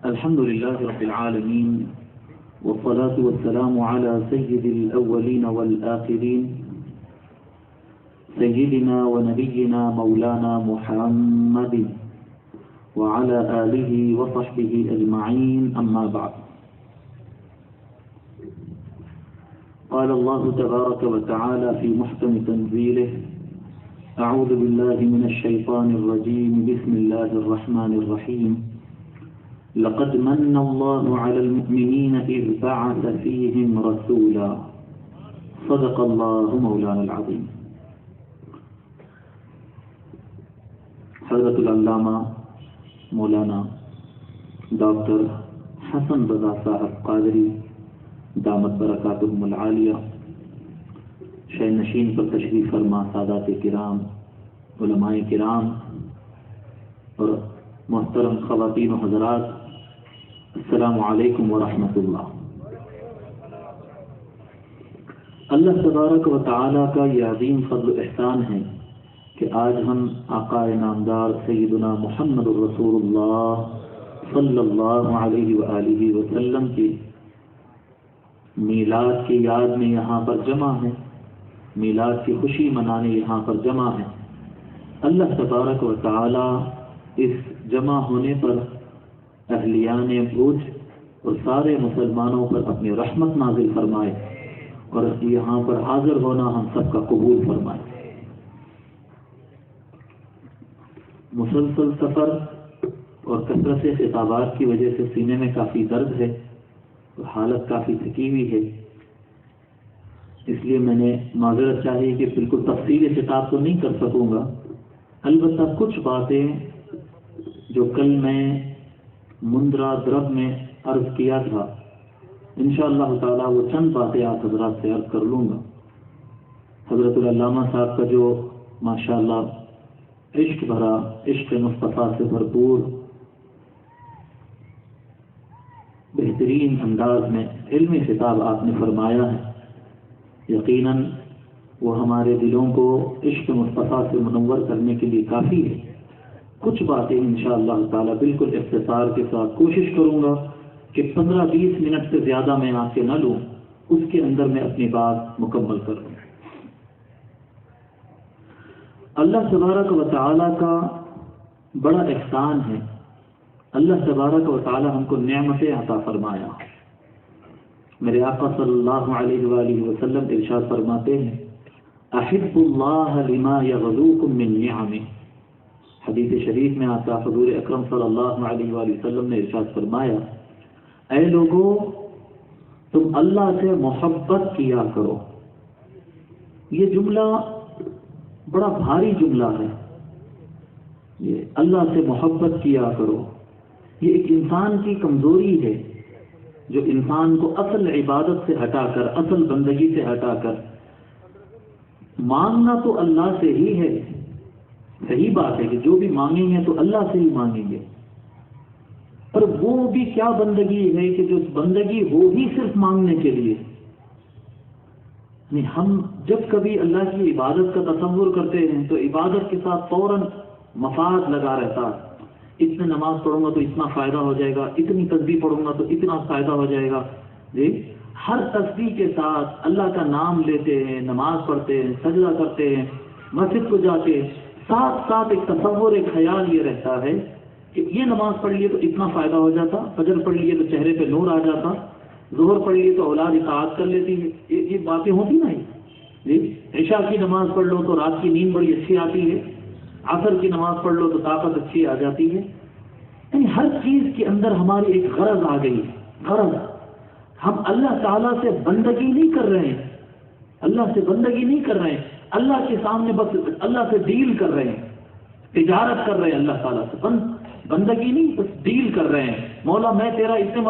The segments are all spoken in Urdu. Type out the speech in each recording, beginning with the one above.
الحمد لله رب العالمين والصلاة والسلام على سيد الأولين والآخرين سيدنا ونبينا مولانا محمد وعلى آله وصحبه أجمعين أما بعد. قال الله تبارك وتعالى في محكم تنزيله: أعوذ بالله من الشيطان الرجيم بسم الله الرحمن الرحيم لقد من الله على المؤمنين إذ بعث فيهم رسولا صدق الله مولانا العظيم. حضرت العلامہ مولانا ڈاکٹر حسن رضا صاحب قادری دامت برکاتہم العالیہ شہ نشین پر تشریف فرما سادات کرام، علماء کرام اور محترم خواتین و حضرات، السلام علیکم ورحمۃ اللہ. اللہ تبارک و تعالی کا یہ عظیم فضل و احسان ہے کہ آج ہم آقا نامدار سیدنا محمد رسول اللہ صلی اللہ علیہ وآلہ وسلم کی میلاد کی یاد میں یہاں پر جمع ہیں، میلاد کی خوشی منانے یہاں پر جمع ہیں. اللہ تبارک و تعالی اس جمع ہونے پر اہلیان بھوج اور سارے مسلمانوں پر اپنی رحمت نازل فرمائے اور یہاں پر حاضر ہونا ہم سب کا قبول فرمائے. مسلسل سفر اور کثرت خطابات کی وجہ سے سینے میں کافی درد ہے اور حالت کافی تھکی ہوئی ہے، اس لیے میں نے معذرت چاہی کہ بالکل تفصیل خطاب تو نہیں کر سکوں گا. البتہ کچھ باتیں جو کل میں مندرا درب میں عرض کیا تھا انشاءاللہ تعالی وہ چند باتیں آپ حضرات سے عرض کر لوں گا. حضرت العلامہ صاحب کا جو ماشاءاللہ عشق بھرا، عشق مصطفیٰ سے بھرپور بہترین انداز میں علمی خطاب آپ نے فرمایا ہے، یقیناً وہ ہمارے دلوں کو عشق مصطفیٰ سے منور کرنے کے لیے کافی ہے. کچھ باتیں انشاءاللہ تعالی بالکل اختصار کے ساتھ کوشش کروں گا کہ 15-20 منٹ سے زیادہ میں آپ کے نہ لوں، اس کے اندر میں اپنی بات مکمل کروں. اللہ تبارک و تعالی کا بڑا احسان ہے، اللہ تبارک و تعالی ہم کو نعمتیں عطا فرمایا. میرے آقا صلی اللہ علیہ وآلہ وسلم ارشاد فرماتے ہیں: احب اللہ لما یغزوکم من نعمہ. حدیث شریف میں آتا حضور اکرم صلی اللہ علیہ وآلہ وسلم نے ارشاد فرمایا: اے لوگو تم اللہ سے محبت کیا کرو. یہ جملہ بڑا بھاری جملہ ہے، یہ اللہ سے محبت کیا کرو. یہ ایک انسان کی کمزوری ہے جو انسان کو اصل عبادت سے ہٹا کر، اصل بندگی سے ہٹا کر مانگنا تو اللہ سے ہی ہے. صحیح بات ہے کہ جو بھی مانگیں گے تو اللہ سے ہی مانگیں گے، پر وہ بھی کیا بندگی ہے کہ جو بندگی ہو ہی صرف مانگنے کے لیے. ہم جب کبھی اللہ کی عبادت کا تصور کرتے ہیں تو عبادت کے ساتھ فوراً مفاد لگا رہتا ہے. اتنے نماز پڑھوں گا تو اتنا فائدہ ہو جائے گا، اتنی تسبیح پڑھوں گا تو اتنا فائدہ ہو جائے گا. جی، ہر تسبیح کے ساتھ اللہ کا نام لیتے ہیں، نماز پڑھتے ہیں، سجدہ کرتے ہیں، مسجد کو جاتے ہیں، ساتھ ساتھ ایک تصور، ایک خیال یہ رہتا ہے کہ یہ نماز پڑھ لیے تو اتنا فائدہ ہو جاتا، فجر پڑھ لیے تو چہرے پہ نور آ جاتا، ظہر پڑھ لیے تو اولاد اطاعت کر لیتی ہے. یہ باتیں ہوتی نا. جی، عشاء کی نماز پڑھ لو تو رات کی نیند بڑی اچھی آتی ہے، عصر کی نماز پڑھ لو تو طاقت اچھی آ جاتی ہے. یعنی ہر چیز کے اندر ہماری ایک غرض آ گئی. غرض ہم اللہ تعالیٰ سے بندگی نہیں کر رہے ہیں، اللہ سے بندگی نہیں کر رہے ہیں، اللہ کے سامنے بس اللہ سے ڈیل کر رہے ہیں، تجارت کر رہے ہیں. اللہ تعالیٰ سے بندگی نہیں، بس ڈیل کر رہے ہیں. مولا میں تیرا اتنے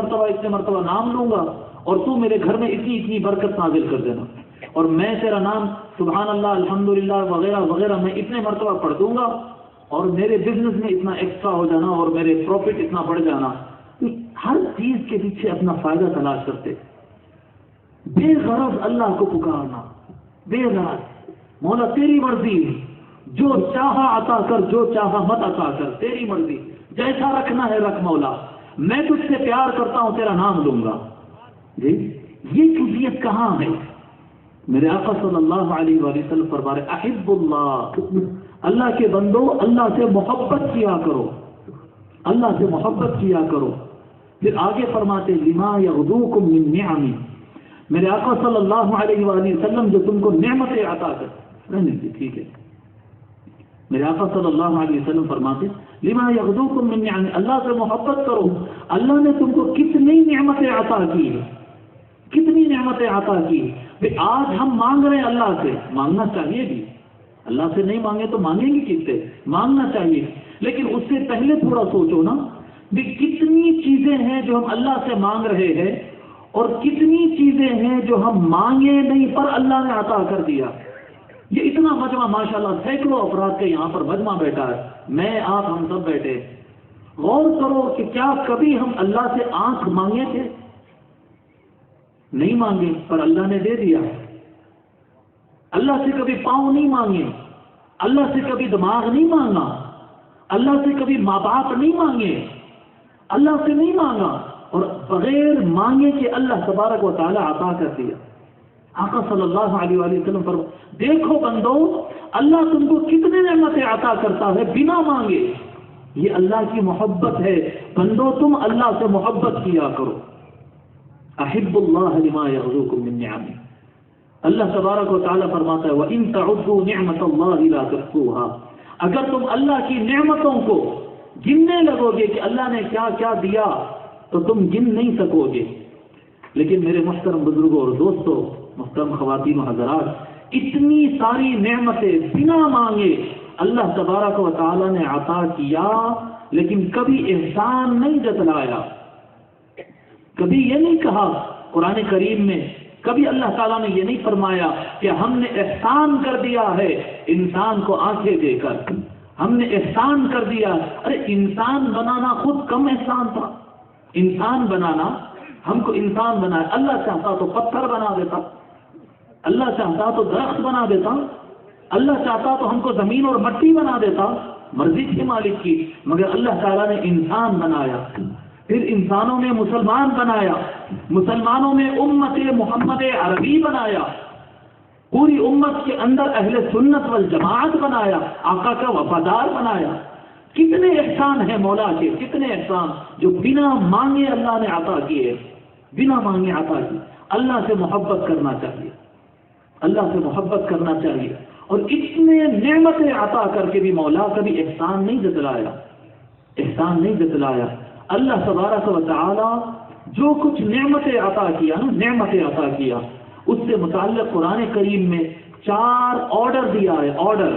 مرتبہ نام لوں گا اور تو میرے گھر میں اتنی برکت نازل کر دینا، اور میں تیرا نام سبحان اللہ الحمدللہ وغیرہ وغیرہ میں اتنے مرتبہ پڑھ دوں گا اور میرے بزنس میں اتنا ایکسٹرا ہو جانا اور میرے پروفٹ اتنا بڑھ جانا. ہر چیز کے پیچھے اپنا فائدہ تلاش کرتے، بے غرض اللہ کو پکارنا، بے غرض. مولا تیری مرضی، جو چاہا عطا کر، جو چاہا مت عطا کر، تیری مرضی، جیسا رکھنا ہے رکھ مولا. میں تجھ سے پیار کرتا ہوں، تیرا نام لوں گا. جی یہ کیفیت کہاں ہے؟ میرے آقا صلی اللہ علیہ وآلہ وسلم فرمائے احب اللہ، اللہ کے بندو اللہ سے محبت کیا کرو، اللہ سے محبت کیا کرو. پھر آگے فرماتے لما یغدوکم من نعمی، میرے آقا صلی اللہ علیہ وآلہ وسلم جو تم کو نعمتیں عطا کرتے. نہیں ٹھیک ہے، میرے آقا صلی اللہ علیہ وسلم فرماتے لما یغدوکم من نعمی، اللہ سے محبت کرو. اللہ نے تم کو کتنی نعمتیں عطا کی ہے، کتنی نعمتیں عطا کی. آج ہم مانگ رہے ہیں اللہ سے، مانگنا چاہیے بھی، اللہ سے نہیں مانگے تو مانگیں گے کس سے؟ مانگنا چاہیے. لیکن اس سے پہلے تھوڑا سوچو نا بھی کتنی چیزیں ہیں جو ہم اللہ سے مانگ رہے ہیں اور کتنی چیزیں ہیں جو ہم مانگے نہیں پر اللہ نے عطا کر دیا. یہ اتنا مجمع ماشاءاللہ سینکڑوں افراد کے یہاں پر مجمع بیٹھا ہے، میں آپ ہم سب بیٹھے. غور کرو کہ کیا کبھی ہم اللہ سے آنکھ مانگے تھے؟ نہیں مانگے پر اللہ نے دے دیا. اللہ سے کبھی پاؤں نہیں مانگے، اللہ سے کبھی دماغ نہیں مانگا، اللہ سے کبھی ماں باپ نہیں مانگے، اللہ سے نہیں مانگا اور بغیر مانگے کہ اللہ تبارک و تعالی عطا کر دیا. آقا صلی اللہ علیہ وآلہ وسلم پر دیکھو بندو اللہ تم کو کتنے نعمتیں عطا کرتا ہے بنا مانگے. یہ اللہ کی محبت ہے. بندو تم اللہ سے محبت کیا کرو. احب اللہ لما یغدوکم من نعمی، اللہ تبارک و تعالی فرماتا ہے وَإِن تَعُدُّوا نِعْمَةَ اللَّهِ لَا تُحْصُوهَا، اگر تم اللہ کی نعمتوں کو گننے لگو گے کہ اللہ نے کیا کیا دیا تو تم گن نہیں سکو گے. لیکن میرے محترم بزرگوں اور دوستوں، محترم خواتین و حضرات، اتنی ساری نعمتیں بنا مانگے اللہ تبارک و تعالی نے عطا کیا، لیکن کبھی احسان نہیں جتلایا. کبھی یہ نہیں کہا قرآن کریم میں، کبھی اللہ تعالیٰ نے یہ نہیں فرمایا کہ ہم نے احسان کر دیا ہے انسان کو آنکھیں دے کر، ہم نے احسان کر دیا. ارے انسان بنانا خود کم احسان تھا. انسان بنانا، ہم کو انسان بنایا. اللہ چاہتا تو پتھر بنا دیتا، اللہ چاہتا تو درخت بنا دیتا، اللہ چاہتا تو ہم کو زمین اور مٹی بنا دیتا، مرضی کے مالک کی. مگر اللہ تعالیٰ نے انسان بنایا. پھر انسانوں نے مسلمان بنایا، مسلمانوں میں امت محمد عربی بنایا، پوری امت کے اندر اہل سنت والجماعت بنایا، آقا کا وفادار بنایا. کتنے احسان ہیں مولا کے، کتنے احسان جو بنا مانگے اللہ نے عطا کیے، بنا مانگے عطا کیے. اللہ سے محبت کرنا چاہیے، اللہ سے محبت کرنا چاہیے. اور اتنے نعمتیں عطا کر کے بھی مولا کبھی احسان نہیں جتلایا، احسان نہیں جتلایا. اللہ تبارک و تعالی جو کچھ نعمتیں عطا کیا نا، نعمتیں عطا کیا، اس سے متعلق قرآن کریم میں 4 آرڈر دیا ہے. آرڈر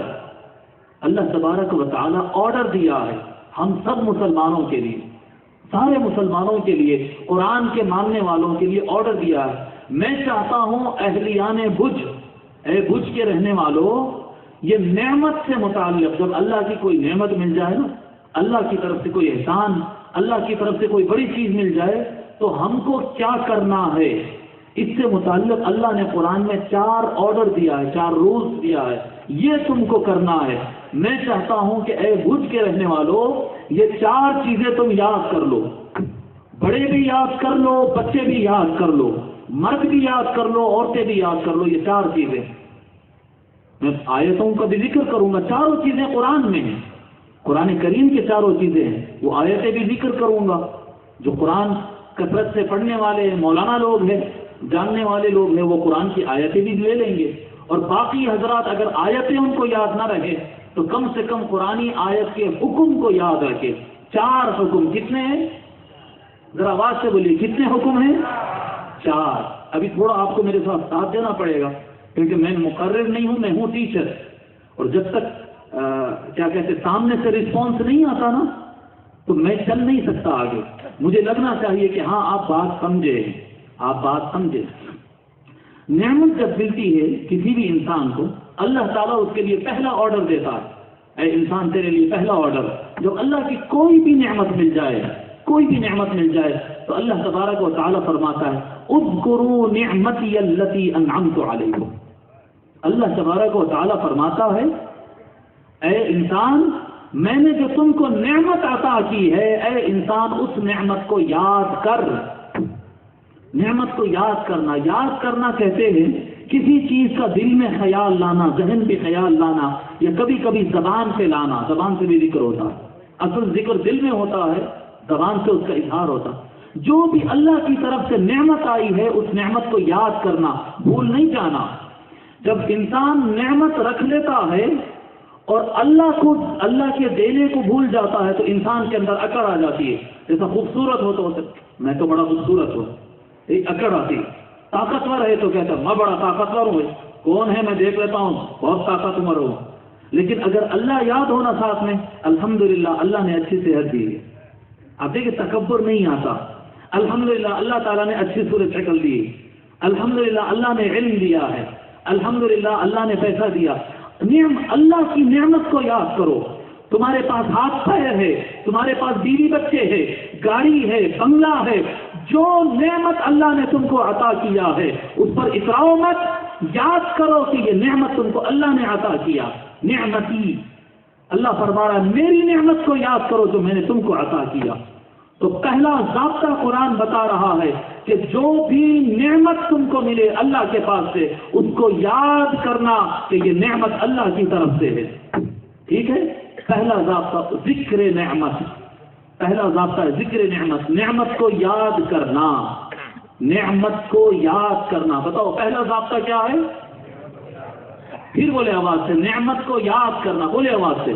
اللہ تبارک و تعالی آرڈر دیا ہے ہم سب مسلمانوں کے لیے، سارے مسلمانوں کے لیے، قرآن کے ماننے والوں کے لیے آرڈر دیا ہے. میں چاہتا ہوں اہلیان بھج، اے بھج کے رہنے والوں، یہ نعمت سے متعلق جب اللہ کی کوئی نعمت مل جائے نا، اللہ کی طرف سے کوئی احسان، اللہ کی طرف سے کوئی بڑی چیز مل جائے تو ہم کو کیا کرنا ہے، اس سے متعلق اللہ نے قرآن میں 4 آرڈر دیا ہے، 4 رولز دیا ہے. یہ تم کو کرنا ہے. میں چاہتا ہوں کہ اے بھج کے رہنے والوں یہ 4 چیزیں تم یاد کر لو، بڑے بھی یاد کر لو، بچے بھی یاد کر لو، مرد بھی یاد کر لو، عورتیں بھی یاد کر لو. یہ 4 چیزیں میں آیتوں کا بھی ذکر کروں گا. 4 چیزیں قرآن میں ہیں، قرآن کریم کے 4 چیزیں ہیں. وہ آیتیں بھی ذکر کروں گا. جو قرآن کثرت سے پڑھنے والے مولانا لوگ ہیں، جاننے والے لوگ ہیں، وہ قرآن کی آیتیں بھی لے لیں گے. اور باقی حضرات اگر آیتیں ان کو یاد نہ رہے تو کم سے کم قرآنی آیت کے حکم کو یاد رکھے. 4 حکم کتنے ہیں؟ ذرا آواز سے بولیے، کتنے حکم ہیں؟ 4. ابھی تھوڑا آپ کو میرے ساتھ ساتھ دینا پڑے گا کیونکہ میں مقرر نہیں ہوں، میں ہوں ٹیچر. اور جب تک کیا کہتے سامنے سے رسپانس نہیں آتا نا تو میں چل نہیں سکتا آگے. مجھے لگنا چاہیے کہ ہاں آپ بات سمجھے، آپ بات سمجھے. نعمت جب ملتی ہے کسی بھی انسان کو، اللہ تعالیٰ اس کے لیے پہلا آرڈر دیتا ہے، اے انسان تیرے لیے پہلا آرڈر. جب اللہ کی کوئی بھی نعمت مل جائے، کوئی بھی نعمت مل جائے تو اللہ تبارک و تعالیٰ فرماتا ہے اذکروا نعمتی التی انعمت علیکم. اللہ تبارک و تعالیٰ فرماتا ہے اے انسان میں نے جو تم کو نعمت عطا کی ہے، اے انسان اس نعمت کو یاد کر۔ نعمت کو یاد کرنا، یاد کرنا کہتے ہیں کسی چیز کا دل میں خیال لانا، ذہن پہ خیال لانا، یا کبھی کبھی زبان پہ لانا۔ زبان سے بھی ذکر ہوتا ہے، اصل ذکر دل میں ہوتا ہے، زبان سے اس کا اظہار ہوتا۔ جو بھی اللہ کی طرف سے نعمت آئی ہے اس نعمت کو یاد کرنا، بھول نہیں جانا۔ جب انسان نعمت رکھ لیتا ہے اور اللہ کے دینے کو بھول جاتا ہے تو انسان کے اندر اکڑ آ جاتی ہے۔ جیسا خوبصورت ہو تو میں تو بڑا خوبصورت ہوں، ایک اکڑ آتی ہے۔ طاقتور ہے تو کہتا میں بڑا طاقتور ہوں، کون ہے میں دیکھ لیتا ہوں، بہت طاقتور ہوں۔ لیکن اگر اللہ یاد ہونا ساتھ میں، الحمدللہ اللہ نے اچھی صحت دی ہے۔ آپ دیکھیں تکبر نہیں آتا، الحمدللہ اللہ تعالیٰ نے اچھی صورت شکل دی، الحمدللہ اللہ نے علم دیا ہے، الحمدللہ اللہ نے پیسہ دیا۔ اللہ کی نعمت کو یاد کرو۔ تمہارے پاس ہاتھ پیر ہے، تمہارے پاس بیوی بچے ہے، گاڑی ہے، بنگلہ ہے، جو نعمت اللہ نے تم کو عطا کیا ہے اس پر اتراؤ مت، یاد کرو کہ یہ نعمت تم کو اللہ نے عطا کیا۔ نعمتی، اللہ فرما رہا ہے میری نعمت کو یاد کرو جو میں نے تم کو عطا کیا۔ تو پہلا ضابطہ قرآن بتا رہا ہے کہ جو بھی نعمت تم کو ملے اللہ کے پاس سے اس کو یاد کرنا کہ یہ نعمت اللہ کی طرف سے ہے۔ ٹھیک ہے، پہلا ضابطہ ذکر نعمت، پہلا ضابطہ ہے ذکر نعمت، نعمت کو یاد کرنا، نعمت کو یاد کرنا۔ بتاؤ پہلا ضابطہ کیا ہے؟ پھر بولے آواز سے، نعمت کو یاد کرنا، بولے آواز سے۔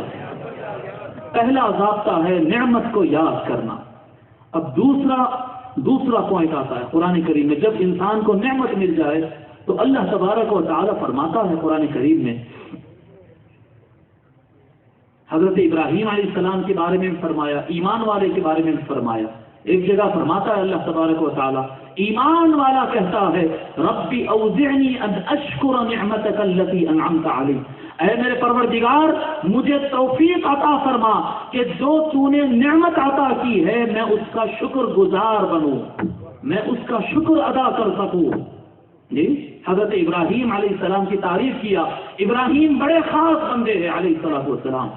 پہلا ضابطہ ہے نعمت کو یاد کرنا۔ اب دوسرا پوائنٹ آتا ہے قرآن کریم میں، جب انسان کو نعمت مل جائے تو اللہ تبارک و تعالی فرماتا ہے قرآن کریم میں، حضرت ابراہیم علیہ السلام کے بارے میں فرمایا، ایمان والے کے بارے میں فرمایا۔ ایک جگہ فرماتا ہے اللہ تبارک و تعالی، ایمان والا کہتا ہے ربی اوزعنی ان اشکر نعمتک التی انعمت علی، اے میرے پروردگار مجھے توفیق عطا فرما کہ جو تو نے نعمت عطا کی ہے میں اس کا شکر گزار بنوں، میں اس کا شکر ادا کر سکوں۔ جی حضرت ابراہیم علیہ السلام کی تعریف کیا، ابراہیم بڑے خاص بندے ہیں علیہ السلام۔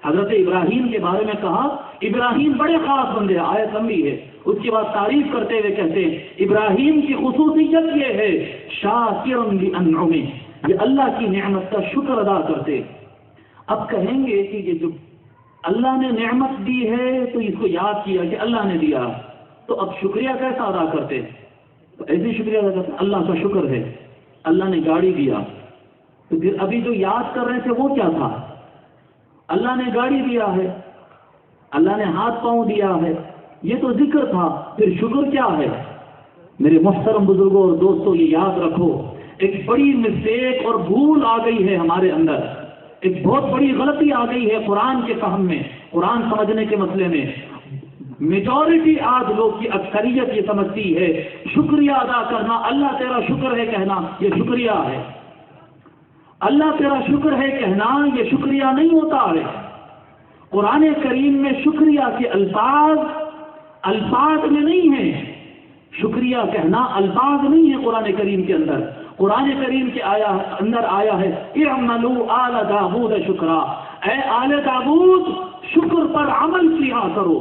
حضرت ابراہیم کے بارے میں کہا ابراہیم بڑے خاص بندے ہیں، آیت لمبی ہے۔ اس کے بعد تعریف کرتے ہوئے کہتے ہیں ابراہیم کی خصوصیت یہ ہے شاکرا لانعمہ، یہ اللہ کی نعمت کا شکر ادا کرتے۔ اب کہیں گے کہ یہ جو اللہ نے نعمت دی ہے تو اس کو یاد کیا کہ اللہ نے دیا، تو اب شکریہ کیسا ادا کرتے؟ تو ایسے شکریہ ادا کرتے، اللہ کا شکر ہے اللہ نے گاڑی دیا، تو پھر ابھی جو یاد کر رہے تھے وہ کیا تھا؟ اللہ نے گاڑی دیا ہے، اللہ نے ہاتھ پاؤں دیا ہے، یہ تو ذکر تھا، پھر شکر کیا ہے؟ میرے محترم بزرگوں اور دوستوں یہ یاد رکھو، ایک بڑی مسٹیک اور بھول آ گئی ہے ہمارے اندر، ایک بہت بڑی غلطی آ گئی ہے قرآن کے فہم میں، قرآن سمجھنے کے مسئلے میں۔ میجورٹی آج لوگ کی اکثریت یہ سمجھتی ہے شکریہ ادا کرنا، اللہ تیرا شکر ہے کہنا یہ شکریہ ہے، اللہ تیرا شکر ہے کہنا یہ شکریہ نہیں ہوتا ہے۔ قرآن کریم میں شکریہ کے الفاظ میں نہیں ہے، شکریہ کہنا الفاظ نہیں ہے قرآن کریم کے اندر۔ قرآن کریم کے اندر آیا ہے اعملوا آل داؤد شکرا، اے آل داؤد شکر پر عمل کیا کرو۔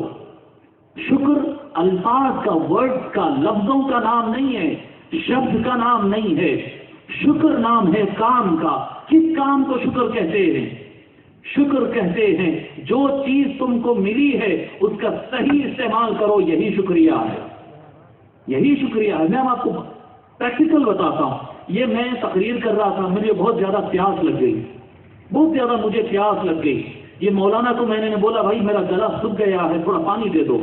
شکر الفاظ کا، ورڈ کا، لفظوں کا نام نہیں ہے، شبد کا نام نہیں ہے، شکر نام ہے کام کا۔ کس کام کو شکر کہتے ہیں؟ شکر کہتے ہیں جو چیز تم کو ملی ہے اس کا صحیح استعمال کرو، یہی شکریہ ہے، یہی شکریہ ہے۔ میں آپ کو پریکٹیکل بتاتا ہوں، یہ میں تقریر کر رہا تھا، مجھے بہت زیادہ پیاس لگ گئی، بہت زیادہ مجھے پیاس لگ گئی۔ یہ مولانا کو میں نے بولا بھائی میرا گلا سوکھ گیا ہے، تھوڑا پانی دے دو۔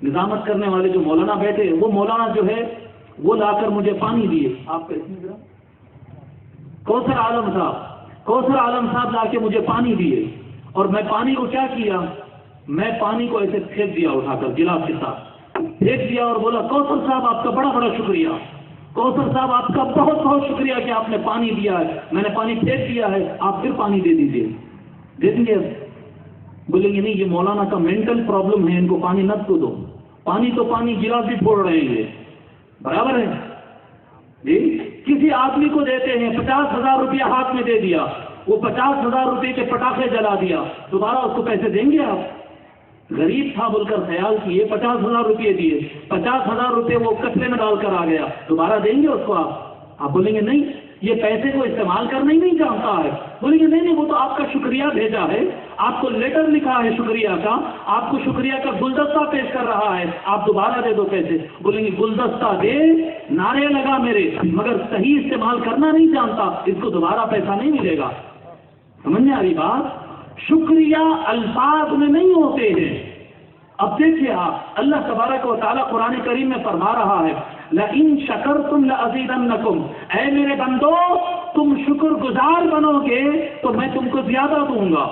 نظامت کرنے والے جو مولانا بیٹھے وہ مولانا جو ہے وہ لا کر مجھے پانی دیے۔ آپ کا کوثر عالم صاحب لا کے مجھے پانی دیے، اور میں پانی کو کیا کیا، میں پانی کو ایسے پھینک دیا، اٹھا کر گلاس کے ساتھ پھینک دیا اور بولا کوثر صاحب آپ کا بڑا بڑا شکریہ، کوثر صاحب آپ کا بہت بہت شکریہ کہ آپ نے پانی دیا ہے، میں نے پانی پھینک دیا ہے، آپ پھر پانی دے دیجیے۔ دے دیں گے؟ بولیں گے نہیں یہ مولانا کا مینٹل پرابلم ہے، ان کو پانی نہ تو دو، پانی تو پانی گلاس بھی پھوڑ رہے ہیں، برابر ہے جی۔ کسی آدمی کو دیتے ہیں 50,000 روپیہ ہاتھ میں دے دیا، وہ 50,000 روپے کے پٹاخے جلا دیا، دوبارہ اس کو پیسے دیں گے آپ؟ غریب تھا بول کر خیال کیے، 50,000 روپے دیے، 50,000 روپے وہ کچرے میں ڈال کر آ گیا، دوبارہ دیں گے اس کو آپ بولیں گے نہیں، یہ پیسے کو استعمال کرنا ہی نہیں جانتا ہے۔ بولیں گے نہیں وہ تو آپ کا شکریہ بھیجا ہے، آپ کو لیٹر لکھا ہے شکریہ کا، آپ کو شکریہ کا گلدستہ پیش کر رہا ہے، آپ دوبارہ دے دو پیسے۔ بولیں گے گلدستہ دے، نعرے لگا میرے، مگر صحیح استعمال کرنا نہیں جانتا، اس کو دوبارہ پیسہ نہیں ملے گا۔ سمجھ میں آ رہی بات؟ شکریہ الفاظ میں نہیں ہوتے ہیں۔ اب دیکھیے آپ، اللہ تبارک و تعالیٰ قرآن کریم میں فرما رہا ہے لَإِن شَكَرْتُمْ لَأَزِيدَنَّكُمْ، اے میرے بندو تم شکر گزار بنو گے تو میں تم کو زیادہ دوں گا۔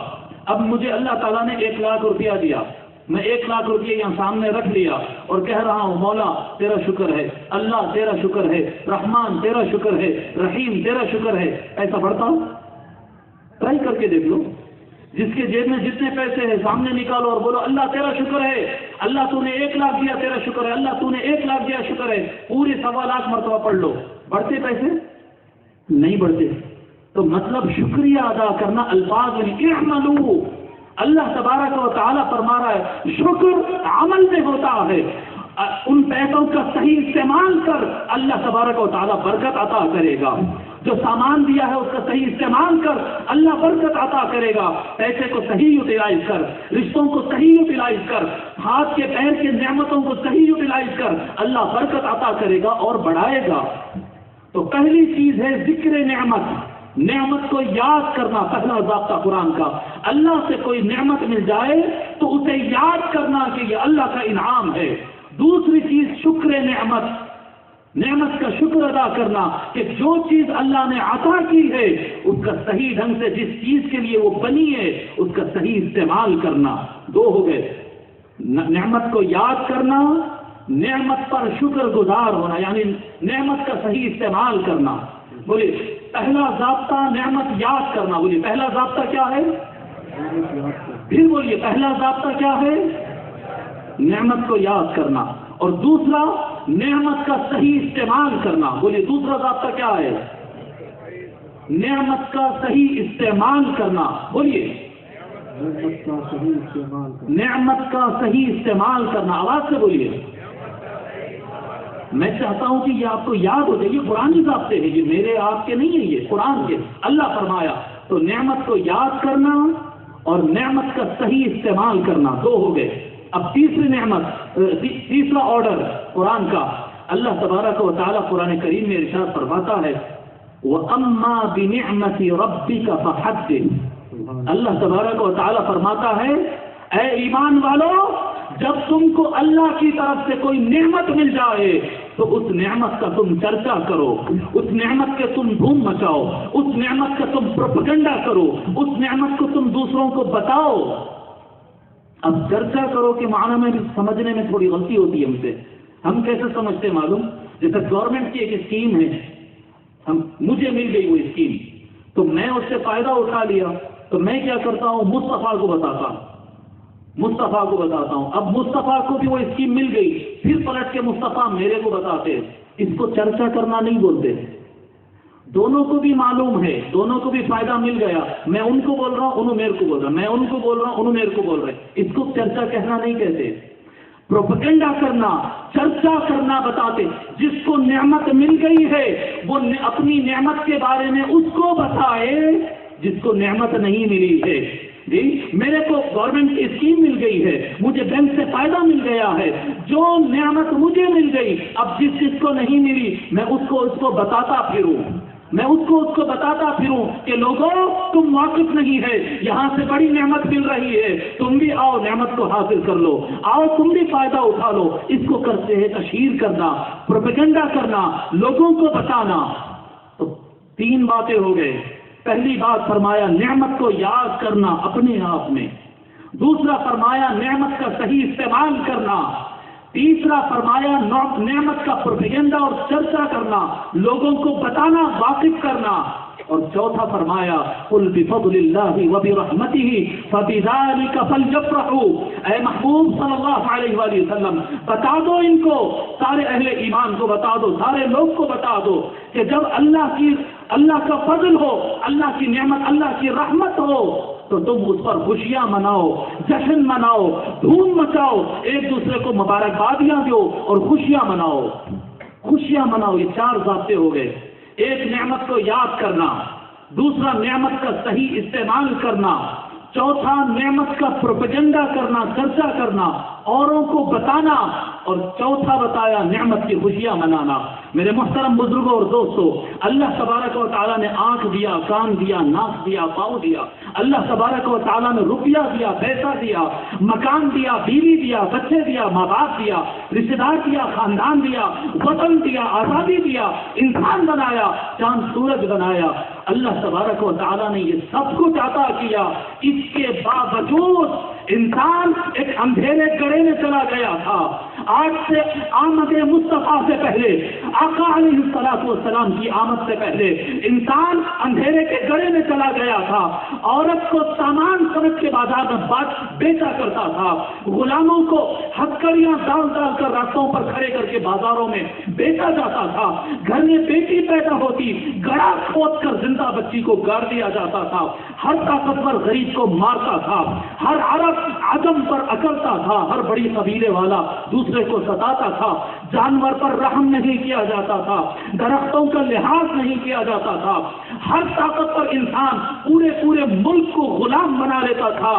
اب مجھے اللہ تعالیٰ نے 1,00,000 روپیہ دیا، میں 1,00,000 روپیہ یہاں سامنے رکھ لیا اور کہہ رہا ہوں مولا تیرا شکر ہے، اللہ تیرا شکر ہے، رحمان تیرا شکر ہے، رحیم تیرا شکر ہے۔ ایسا بڑھتا ہوں؟ ٹرائی کر کے دیکھ لو، جس کے جیب میں جتنے پیسے ہیں سامنے نکالو اور بولو اللہ تیرا شکر ہے، اللہ تو نے 1,00,000 دیا تیرا شکر ہے، اللہ تو نے 1,00,000 دیا شکر ہے، پوری 1,25,000 مرتبہ پڑھ لو۔ بڑھتے پیسے؟ نہیں بڑھتے۔ تو مطلب شکریہ ادا کرنا الفاظ میں اعملوا، اللہ تبارک و تعالیٰ فرما رہا ہے شکر عمل میں ہوتا ہے۔ ان پیسوں کا صحیح استعمال کر، اللہ تبارک و تعالیٰ برکت عطا کرے گا۔ جو سامان دیا ہے اس کا صحیح استعمال کر، اللہ برکت عطا کرے گا۔ پیسے کو صحیح یوٹیلائز کر، رشتوں کو صحیح یوٹیلائز کر، ہاتھ کے پیر کے نعمتوں کو صحیح یوٹیلائز کر، اللہ برکت عطا کرے گا اور بڑھائے گا۔ تو پہلی چیز ہے ذکر نعمت، نعمت کو یاد کرنا، پہلا ضابطہ قرآن کا۔ اللہ سے کوئی نعمت مل جائے تو اسے یاد کرنا کہ یہ اللہ کا انعام ہے۔ دوسری چیز شکر نعمت، نعمت کا شکر ادا کرنا کہ جو چیز اللہ نے عطا کی ہے اس کا صحیح ڈھنگ سے، جس چیز کے لیے وہ بنی ہے اس کا صحیح استعمال کرنا۔ دو ہو گئے، نعمت کو یاد کرنا، نعمت پر شکر گزار ہونا، یعنی نعمت کا صحیح استعمال کرنا۔ بولیے پہلا ضابطہ نعمت یاد کرنا، بولیے پہلا ضابطہ کیا ہے؟ پھر بولیے پہلا ضابطہ کیا ہے؟ نعمت کو یاد کرنا، اور دوسرا نعمت کا صحیح استعمال کرنا۔ بولیے دوسرا ضابطہ کیا ہے؟ نعمت کا صحیح استعمال کرنا۔ بولیے نعمت کا صحیح استعمال کرنا، آواز سے بولیے۔ میں چاہتا ہوں کہ یہ آپ کو یاد ہو جائے، یہ قرآنی ضابطے ہیں، یہ میرے آپ کے نہیں ہیں، یہ قرآن کے اللہ فرمایا۔ تو نعمت کو یاد کرنا اور نعمت کا صحیح استعمال کرنا، دو ہو گئے۔ اب تیسری نعمت، تیسرا آرڈر قرآن کا، اللہ تبارک و تعالیٰ قرآن کریم میں ارشاد فرماتا ہے وَأَمَّا بِنِعْمَةِ رَبِّكَ فَحَدِّثْ۔ اللہ تبارک و تعالیٰ فرماتا ہے اے ایمان والو، جب تم کو اللہ کی طرف سے کوئی نعمت مل جائے تو اس نعمت کا تم چرچا کرو، اس نعمت کے تم دھوم مچاؤ، اس نعمت کا تم پروپیگنڈا کرو، اس نعمت کو تم دوسروں کو بتاؤ۔ اب چرچا کرو کے معنی میں سمجھنے میں تھوڑی غلطی ہوتی ہے ہم سے۔ ہم کیسے سمجھتے ہیں معلوم؟ جیسے گورنمنٹ کی ایک اسکیم ہے، مجھے مل گئی وہ اسکیم، تو میں اس سے فائدہ اٹھا لیا، تو میں کیا کرتا ہوں مصطفیٰ کو بتاتا ہوں، مصطفیٰ کو بتاتا ہوں۔ اب مصطفیٰ کو بھی وہ اسکیم مل گئی، پھر پلٹ کے مصطفیٰ میرے کو بتاتے ہیں۔ اس کو چرچا کرنا نہیں بولتے، دونوں کو بھی معلوم ہے، دونوں کو بھی فائدہ مل گیا، میں ان کو بول رہا ہوں انہوں میرے کو بول رہا، میں ان کو بول رہا ہوں انہوں میرے کو بول رہے، اس کو چرچا کہنا نہیں کہتے۔ پروپیگنڈا کرنا، چرچا کرنا بتاتے، جس کو نعمت مل گئی ہے وہ اپنی نعمت کے بارے میں اس کو بتائے جس کو نعمت نہیں ملی ہے۔ جی میرے کو گورنمنٹ کی اسکیم مل گئی ہے، مجھے بینک سے فائدہ مل گیا ہے، جو نعمت مجھے مل گئی، اب جس کو نہیں ملی میں اس کو بتاتا پھروں، میں اس کو بتاتا پھروں کہ لوگوں تم واقف نہیں ہے، یہاں سے بڑی نعمت مل رہی ہے، تم بھی آؤ نعمت کو حاصل کر لو، آؤ تم بھی فائدہ اٹھا لو۔ اس کو کرتے ہیں تشہیر کرنا، پروپیگنڈا کرنا، لوگوں کو بتانا۔ تو تین باتیں ہو گئے۔ پہلی بات فرمایا نعمت کو یاد کرنا اپنے آپ میں، دوسرا فرمایا نعمت کا صحیح استعمال کرنا، تیسرا فرمایا نعمت کا پروپیگنڈا اور چرچا کرنا، لوگوں کو بتانا، واقف کرنا۔ اور چوتھا فرمایا قل بفضل اللہ وبرحمتہ فبذلک فلیفرحوا، اے محبوب صلی اللہ علیہ وآلہ وسلم بتا دو ان کو، سارے اہل ایمان کو بتا دو، سارے لوگ کو بتا دو کہ جب اللہ کا فضل ہو، اللہ کی نعمت، اللہ کی رحمت ہو تو تم اس پر خوشیاں مناؤ، جشن مناؤ، دھوم مچاؤ، ایک دوسرے کو مبارکبادیاں دو اور خوشیاں مناؤ، خوشیاں مناؤ۔ یہ چار ضابطے ہو گئے، ایک نعمت کو یاد کرنا، دوسرا نعمت کا صحیح استعمال کرنا، چوتھا نعمت کا پروپیگنڈا کرنا، چرچا کرنا، اوروں کو بتانا، اور چوتھا بتایا نعمت کی خوشیاں منانا۔ میرے محترم بزرگوں اور دوستوں، اللہ تبارک و تعالیٰ نے آنکھ دیا، کان دیا، ناک دیا، پاؤں دیا، اللہ تبارک و تعالیٰ نے روپیہ دیا، پیسہ دیا، مکان دیا، بیوی دیا، بچے دیا، ماں باپ دیا، رشتے دار دیا، خاندان دیا، وطن دیا، آزادی دیا، انسان بنایا، چاند سورج بنایا۔ اللہ تبارک و تعالیٰ نے یہ سب کچھ عطا کیا، اس کے باوجود انسان ایک اندھیرے گڑھے میں چلا گیا تھا۔ آج سے آمد مصطفیٰ سے پہلے، آقا علیہ الصلوۃ والسلام کی آمد سے پہلے انسان اندھیرے کے گڑھے میں چلا گیا تھا۔ عورت کو سامان سمجھ کے بازار میں بیچا کرتا تھا، غلاموں کو ہتھکڑیاں ڈال ڈال کر راستوں پر کھڑے کر کے بازاروں میں بیچا جاتا تھا۔ گھر میں بیٹی پیدا ہوتی، گڑھا کھود کر زندہ بچی کو گاڑ دیا جاتا تھا، ہر طاقتور غریب کو مارتا تھا، ہر عرب عجم پر اکڑتا تھا، ہر بڑی قبیلے والا دوسرے کو ستاتا تھا، جانور پر رحم نہیں کیا جاتا تھا، درختوں کا لحاظ نہیں کیا جاتا تھا، ہر طاقت پر انسان پورے ملک کو غلام بنا لیتا تھا۔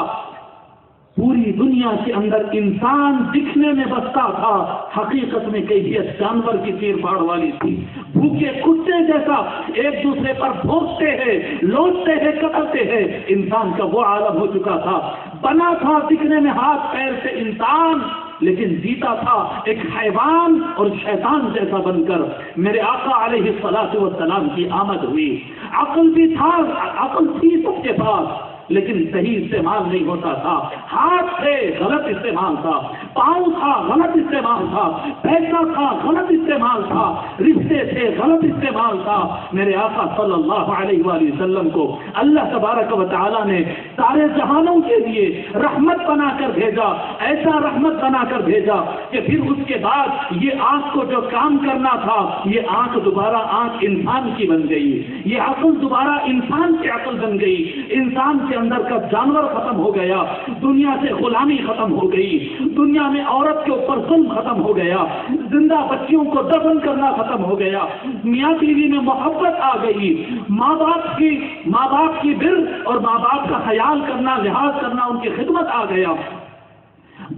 پوری دنیا کے اندر انسان دکھنے میں بستا تھا، حقیقت میں کیفیت جانور کی چیر پھاڑ والی تھی۔ بھوکے کتے جیسا ایک دوسرے پر بھونکتے ہیں، لوٹتے ہیں، قتلتے ہیں۔ انسان کا وہ عالم ہو چکا تھا، بنا تھا دکھنے میں ہاتھ پیر سے انسان، لیکن جیتا تھا ایک حیوان اور شیطان جیسا بن کر۔ میرے آقا علیہ الصلوۃ والسلام کی آمد ہوئی، عقل بھی تھا، عقل تھی سب کے پاس، لیکن صحیح استعمال نہیں ہوتا تھا۔ ہاتھ تھے، غلط استعمال تھا، پاؤں تھا، غلط استعمال تھا، پیسہ تھا، غلط استعمال تھا، رشتے تھے، غلط استعمال تھا۔ میرے آقا صلی اللہ علیہ وآلہ وسلم کو اللہ تبارک و تعالیٰ نے سارے جہانوں کے لیے رحمت بنا کر بھیجا، ایسا رحمت بنا کر بھیجا کہ پھر اس کے بعد یہ آنکھ کو جو کام کرنا تھا، یہ آنکھ دوبارہ آنکھ انسان کی بن گئی، یہ عقل دوبارہ انسان کی عقل بن گئی، انسان کے اندر کا جانور ختم ہو گیا، دنیا سے غلامی ختم ہو گئی، دنیا میں عورت کے اوپر ظلم ختم ہو گیا، زندہ بچیوں کو دفن کرنا ختم ہو گیا، میاں بیوی میں محبت آ گئی، ماں باپ کی بر اور ماں باپ کا خیال کرنا، لحاظ کرنا، ان کی خدمت آ گیا،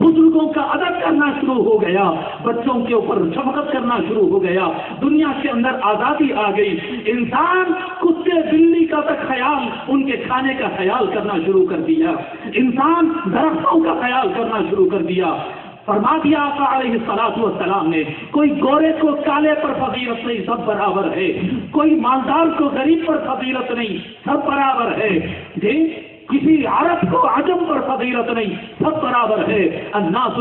بزرگوں کا ادب کرنا شروع ہو گیا، بچوں کے اوپر شفقت کرنا شروع ہو گیا، دنیا کے اندر آزادی آ گئی، انسان کتے بلی کا تک خیال، ان کے کھانے کا خیال کرنا شروع کر دیا، انسان درختوں کا خیال کرنا شروع کر دیا۔ فرما دیا آقا علیہ الصلوۃ والسلام نے، کوئی گورے کو کالے پر فضیلت نہیں، سب برابر ہے، کوئی مالدار کو غریب پر فضیلت نہیں، سب برابر ہے، کسی عرب کو عجم پر فضیلت نہیں، سب برابر ہے۔ الناس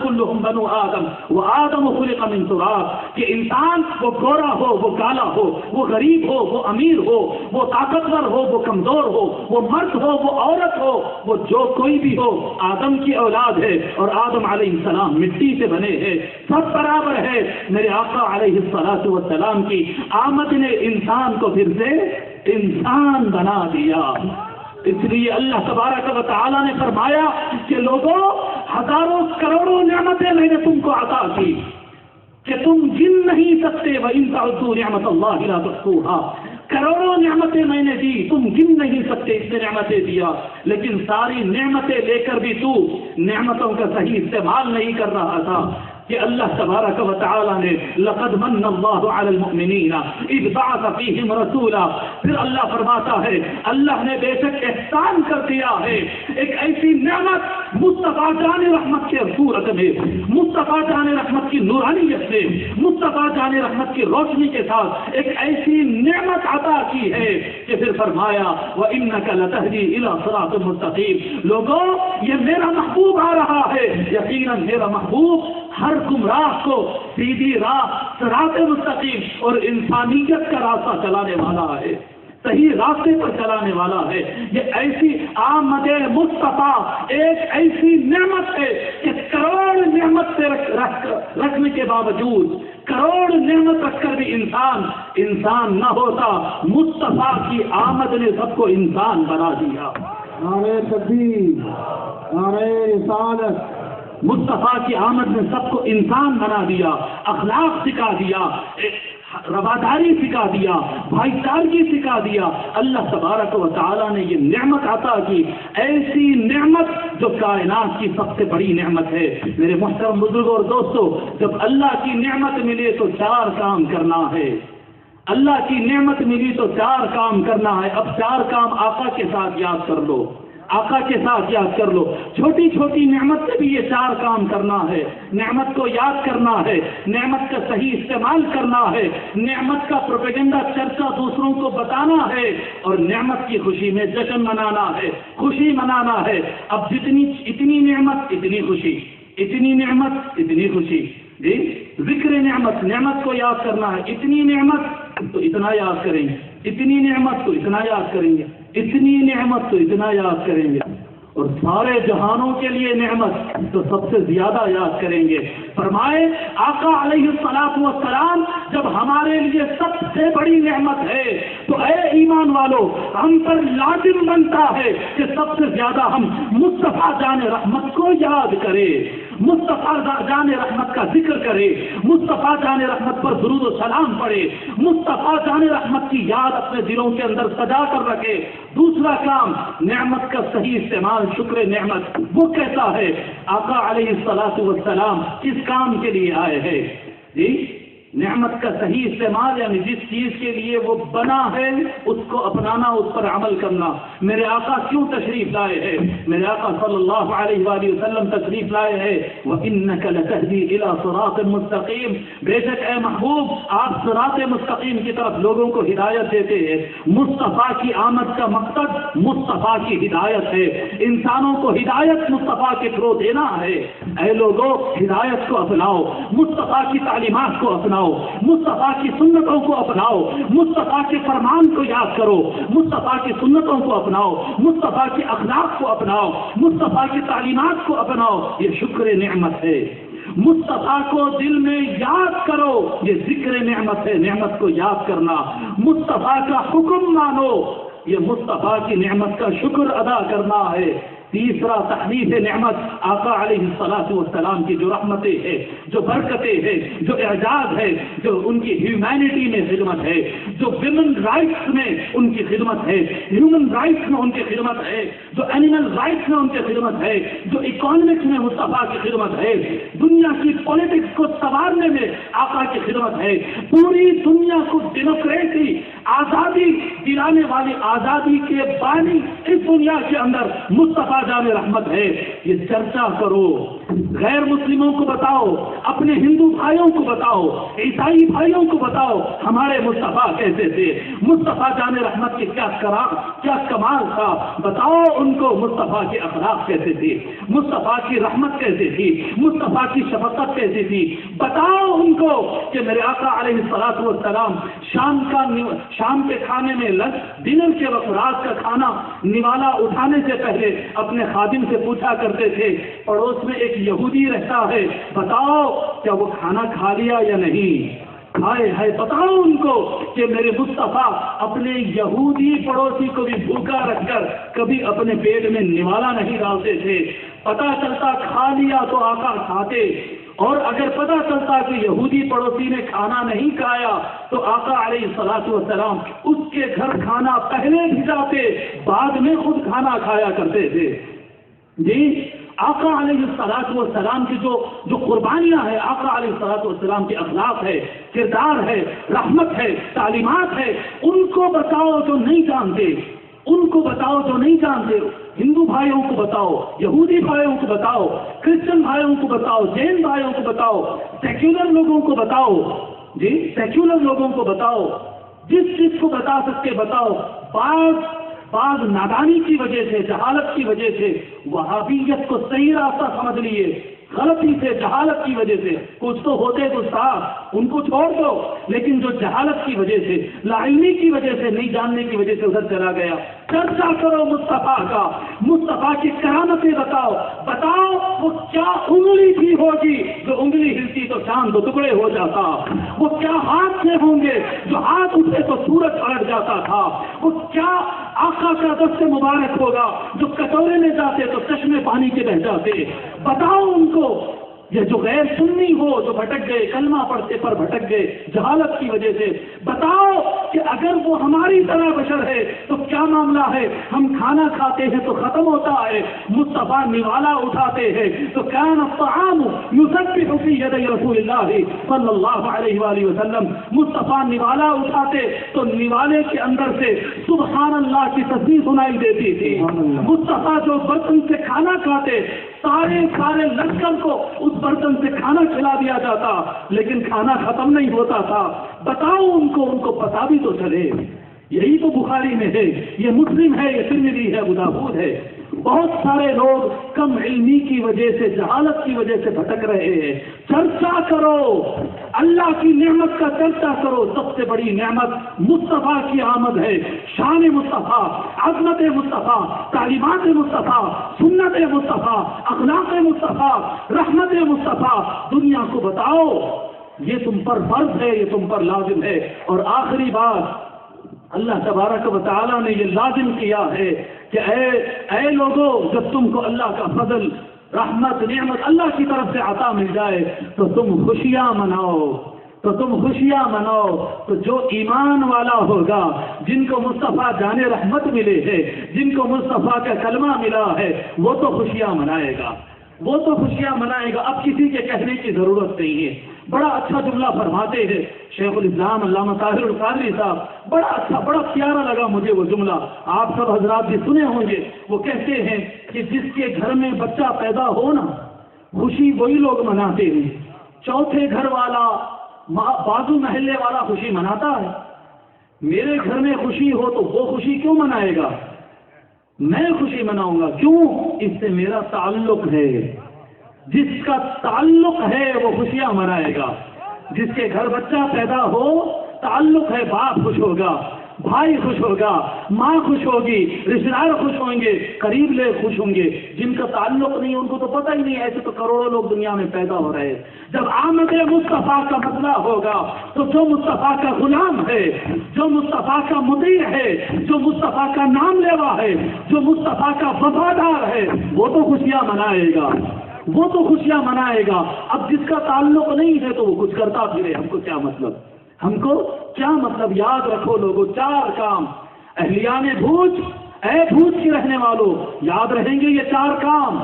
كلهم بنو آدم وآدم خلق من تراب، کہ انسان وہ گورا ہو، وہ کالا ہو، وہ غریب ہو، وہ امیر ہو، وہ طاقتور ہو، وہ کمزور ہو، وہ مرد ہو، وہ عورت ہو، وہ جو کوئی بھی ہو، آدم کی اولاد ہے، اور آدم علیہ السلام مٹی سے بنے ہیں، سب برابر ہے۔ میرے آقا علیہ الصلوۃ والسلام کی آمد نے انسان کو پھر سے انسان بنا دیا۔ اس لیے اللہ تبارک و تعالیٰ نے فرمایا کہ لوگوں، ہزاروں کروڑوں نعمتیں میں نے تم کو عطا کی کہ تم گن نہیں سکتے، وَإِن تَعُدُّوا نِعْمَتَ اللَّهِ لَا تُحْصُوهَا، کروڑوں نعمتیں میں نے دی، تم گن نہیں سکتے، اس نے نعمتیں دیا، لیکن ساری نعمتیں لے کر بھی تو نعمتوں کا صحیح استعمال نہیں کر رہا تھا۔ کہ اللہ تبارک و تعالی نے لقد من اللہ علی المؤمنین اذ بعث فیہم رسولا، پھر اللہ فرماتا ہے اللہ نے بے شک احسان کر دیا ہے، ایک ایسی نعمت مصطفیٰ جان رحمت کے صورت میں، مصطفیٰ جان رحمت کی نورانیت سے، مصطفیٰ جان رحمت کی روشنی کے ساتھ ایک ایسی نعمت عطا کی ہے کہ پھر فرمایا وَإِنَّكَ لَتَهْدِي إِلَى صِرَاطٍ مُسْتَقِيمٍ، لوگوں یہ میرا محبوب آ رہا ہے، یقیناً میرا محبوب ہر گمراہ کو سیدھی راہ صراط مستقیم اور انسانیت کا راستہ چلانے والا ہے، صحیح راستے پر چلانے والا ہے۔ یہ ایسی آمد مصطفیٰ ایک ایسی نعمت ہے کہ کروڑ نعمت سے رکھنے کے باوجود، کروڑ نعمت رکھ کر بھی انسان نہ ہوتا، مصطفیٰ کی آمد نے سب کو انسان بنا دیا۔ نعرہ تکبیر، نعرہ رسالت۔ مصطفیٰ کی آمد نے سب کو انسان بنا دیا، اخلاق سکھا دیا، رواداری سکھا دیا، بھائی چارگی سکھا دیا۔ اللہ تبارک و تعالیٰ نے یہ نعمت عطا کی، ایسی نعمت جو کائنات کی سب سے بڑی نعمت ہے۔ میرے محترم بزرگوں اور دوستوں، جب اللہ کی نعمت ملے تو 4 کام کرنا ہے۔ اللہ کی نعمت ملی تو 4 کام کرنا ہے۔ اب 4 کام آقا کے ساتھ یاد کر لو، آقا کے ساتھ یاد کر لو۔ چھوٹی چھوٹی نعمت سے بھی یہ 4 کام کرنا ہے۔ نعمت کو یاد کرنا ہے، نعمت کا صحیح استعمال کرنا ہے، نعمت کا پروپیگنڈا چرچا دوسروں کو بتانا ہے، اور نعمت کی خوشی میں جشن منانا ہے، خوشی منانا ہے۔ اب اتنی نعمت اتنی خوشی، اتنی نعمت اتنی خوشی۔ جی ذکر نعمت، نعمت کو یاد کرنا ہے۔ اتنی نعمت تو اتنا یاد کریں گے، اتنی نعمت تو اتنا یاد کریں گے، اتنی نعمت تو اتنا یاد کریں گے، اور سارے جہانوں کے لیے نعمت تو سب سے زیادہ یاد کریں گے۔ فرمائے آقا علیہ الصلوۃ والسلام جب ہمارے لیے سب سے بڑی نعمت ہے تو اے ایمان والو، ہم پر لازم بنتا ہے کہ سب سے زیادہ ہم مصطفیٰ جان رحمت کو یاد کریں، مصطفیٰ جان رحمت کا ذکر کرے، مصطفیٰ جان رحمت پر درود و سلام پڑھے، مصطفیٰ جان رحمت کی یاد اپنے دلوں کے اندر سجا کر رکھے۔ دوسرا کام نعمت کا صحیح استعمال، شکر نعمت وہ کیسا ہے؟ آقا علیہ الصلوۃ والسلام کس کام کے لیے آئے ہیں؟ جی نعمت کا صحیح استعمال یعنی جس چیز کے لیے وہ بنا ہے اس کو اپنانا، اس پر عمل کرنا۔ میرے آقا کیوں تشریف لائے ہیں؟ میرے آقا صلی اللہ علیہ وآلہ وسلم تشریف لائے ہیں وَإِنَّكَ لَتَهْدِي إِلَى صِرَاطٍ مُسْتَقِيمٍ، بے شک اے محبوب آپ صراط مستقیم کی طرف لوگوں کو ہدایت دیتے ہیں۔ مصطفیٰ کی آمد کا مقصد مصطفیٰ کی ہدایت ہے، انسانوں کو ہدایت مصطفیٰ کے تھرو دینا ہے۔ اے لوگوں ہدایت کو اپناؤ، مصطفیٰ کی تعلیمات کو اپناؤ، مصطفیٰ کی سنتوں کو اپناؤ، مصطفیٰ کے فرمان کو یاد کرو، مصطفیٰ کی سنتوں کو اپناؤ، مصطفیٰ کے اخلاق کو اپناؤ، مصطفیٰ کی تعلیمات کو اپناؤ۔ یہ شکر نعمت ہے۔ مصطفیٰ کو دل میں یاد کرو، یہ ذکر نعمت ہے، نعمت کو یاد کرنا۔ مصطفیٰ کا حکم مانو، یہ مصطفیٰ کی نعمت کا شکر ادا کرنا ہے۔ تیسرا تحریف نعمت آقا علیہ الصلوۃ والسلام کی جو رحمتیں ہیں، جو برکتیں ہیں، جو اعجاز ہے، جو ان کی ہیومینٹی میں خدمت ہے، جو ویمن رائٹس میں ان کی خدمت ہے، ہیومن رائٹس میں ان کی خدمت ہے، جو اینیمل رائٹس میں ان کی خدمت ہے، جو اکانومکس میں مصطفیٰ کی خدمت ہے، دنیا کی پولیٹکس کو سنوارنے میں آقا کی خدمت ہے، پوری دنیا کو ڈیموکریسی آزادی دلانے والی آزادی کے بانی اس دنیا کے اندر مصطفیٰ جان رحمت ہے۔ یہ چرچا کرو، غیر مسلموں کو بتاؤ، اپنے ہندو بھائیوں کو بتاؤ، عیسائی بھائیوں کو بتاؤ ہمارے مصطفیٰ کیسے تھے، مصطفیٰ جان رحمت کی کیا کمال تھا، بتاؤ ان کو مصطفیٰ کے اخلاق کیسے تھے، مصطفیٰ کی رحمت کیسے تھی، مصطفیٰ کی شفقت کیسی تھی، بتاؤ ان کو کہ میرے آقا علیہ الصلوۃ والسلام شام کے کھانے میں ڈنر کے وقت رات کا کھانا نوالا اٹھانے سے پہلے اپنے خادم سے پوچھا کرتے تھے، پڑوس میں ایک یہودی رہتا ہے، بتاؤ کیا وہ کھانا کھا لیا یا نہیں؟ ہائے بتاؤ ان کو کہ میرے مصطفیٰ اپنے یہودی پڑوسی کو بھی بھوکا رکھ کر کبھی اپنے پیٹ میں نوالا نہیں ڈالتے تھے۔ پتہ چلتا کھا لیا تو آقا کھاتے، اور اگر پتہ چلتا کہ یہودی پڑوسی نے کھانا نہیں کھایا تو آقا علیہ الصلوۃ والسلام اس کے گھر کھانا پہلے بھجاتے، بعد میں خود کھانا کھایا کرتے تھے۔ جی آقا علیہ الصلوۃ والسلام کی جو قربانیاں ہیں، آقا علیہ الصلوۃ والسلام کے اخلاق ہے، کردار ہے، رحمت ہے، تعلیمات ہے، ان کو بتاؤ جو نہیں جانتے، ان کو بتاؤ جو نہیں جانتے، ہندو بھائیوں کو بتاؤ، یہودی بھائیوں کو بتاؤ، کرسچن بھائیوں کو بتاؤ، جین بھائیوں کو بتاؤ، سیکولر لوگوں کو بتاؤ، جی سیکولر لوگوں کو بتاؤ، جس چیز کو بتا سکتے بتاؤ۔ بعض نادانی کی وجہ سے، جہالت کی وجہ سے وہابیت کو صحیح راستہ سمجھ لیے، غلطی سے جہالت کی وجہ سے، کچھ تو ہوتے گستاخ ان کو چھوڑ دو، لیکن جو جہالت کی وجہ سے، لاعلمی کی وجہ سے، نہیں جاننے کی وجہ سے ادھر چلا گیا، چرچا کرو مصطفیٰ کا، مصطفیٰ کی کرامتیں بتاؤ، بتاؤ وہ کیا انگلی کی ہوگی جو انگلی ہلتی تو چاند دو ٹکڑے ہو جاتا، وہ کیا ہاتھ سے ہوں گے جو ہاتھ اٹھے تو سورج پلٹ جاتا تھا، وہ کیا آقا کا دست مبارک ہوگا جو کٹورے میں جاتے تو چشمے پانی کے بہ جاتے، بتاؤ ان کو۔ یہ جو غیر سنی ہو، جو بھٹک گئے، کلمہ پڑھتے پر بھٹک گئے جہالت کی وجہ سے، بتاؤ کہ اگر وہ ہماری طرح بشر ہے تو کیا معاملہ ہے؟ ہم کھانا کھاتے ہیں تو ختم ہوتا ہے، مصطفیٰ نوالا اٹھاتے ہیں تو کان الطعام یسبح فی یدی رسول اللہ صلی اللہ علیہ وآلہ وسلم، مصطفیٰ نوالا اٹھاتے تو نوالے کے اندر سے سبحان اللہ کی تسبیح سنائی دیتی تھی۔ مصطفیٰ جو برتن سے کھانا کھاتے، سارے لشکر کو اس برتن سے کھانا کھلا دیا جاتا، لیکن کھانا ختم نہیں ہوتا تھا۔ بتاؤ ان کو پتا بھی تو چلے۔ یہی تو بخاری میں ہے، یہ مسلم ہے، یہ ترمذی ہے، ابو داؤد ہے۔ بہت سارے لوگ کم علمی کی وجہ سے، جہالت کی وجہ سے بھٹک رہے ہیں۔ چرچا کرو، اللہ کی نعمت کا چرچا کرو۔ سب سے بڑی نعمت مصطفیٰ کی آمد ہے، شان مصطفیٰ، عظمت مصطفیٰ، تعلیمات مصطفیٰ، سنت مصطفیٰ، اخلاق مصطفیٰ، رحمت مصطفیٰ۔ دنیا کو بتاؤ یہ تم پر فرض ہے، یہ تم پر لازم ہے۔ اور آخری بات، اللہ تبارک و تعالیٰ نے یہ لازم کیا ہے کہ اے لوگوں، جب تم کو اللہ کا فضل، رحمت، نعمت اللہ کی طرف سے عطا مل جائے تو تم خوشیاں مناؤ، تو جو ایمان والا ہوگا، جن کو مصطفیٰ جان رحمت ملے ہے، جن کو مصطفیٰ کا کلمہ ملا ہے، وہ تو خوشیاں منائے گا، اب کسی کے کہنے کی ضرورت نہیں ہے۔ بڑا اچھا جملہ فرماتے ہیں شیخ الاسلام علامہ طاہر القادری صاحب، بڑا اچھا، بڑا پیارا لگا مجھے وہ جملہ، آپ سب حضرات بھی سنے ہوں گے۔ وہ کہتے ہیں کہ جس کے گھر میں بچہ پیدا ہو نا، خوشی وہی لوگ مناتے ہیں۔ چوتھے گھر والا، بازو محلے والا خوشی مناتا ہے، میرے گھر میں خوشی ہو تو وہ خوشی کیوں منائے گا؟ میں خوشی مناؤں گا، کیوں؟ اس سے میرا تعلق ہے۔ جس کا تعلق ہے وہ خوشیاں منائے گا۔ جس کے گھر بچہ پیدا ہو، تعلق ہے، باپ خوش ہوگا، بھائی خوش ہوگا، ماں خوش ہوگی، رشتہ دار خوش ہوں گے، قریب لوگ خوش ہوں گے۔ جن کا تعلق نہیں ان کو تو پتہ ہی نہیں، ایسے تو کروڑوں لوگ دنیا میں پیدا ہو رہے ہیں۔ جب آمد مصطفیٰ کا مسئلہ ہوگا تو جو مصطفیٰ کا غلام ہے، جو مصطفیٰ کا مطیع ہے، جو مصطفیٰ کا نام لیوا ہے، جو مصطفیٰ کا وفادار ہے، وہ تو خوشیاں منائے گا۔ اب جس کا تعلق نہیں ہے تو وہ کچھ کرتا پھرے، ہم کو کیا مطلب؟ یاد رکھو لوگوں، 4 کام اہلیان بھوج، اے بھوج کے رہنے والوں، یاد رہیں گے یہ 4 کام،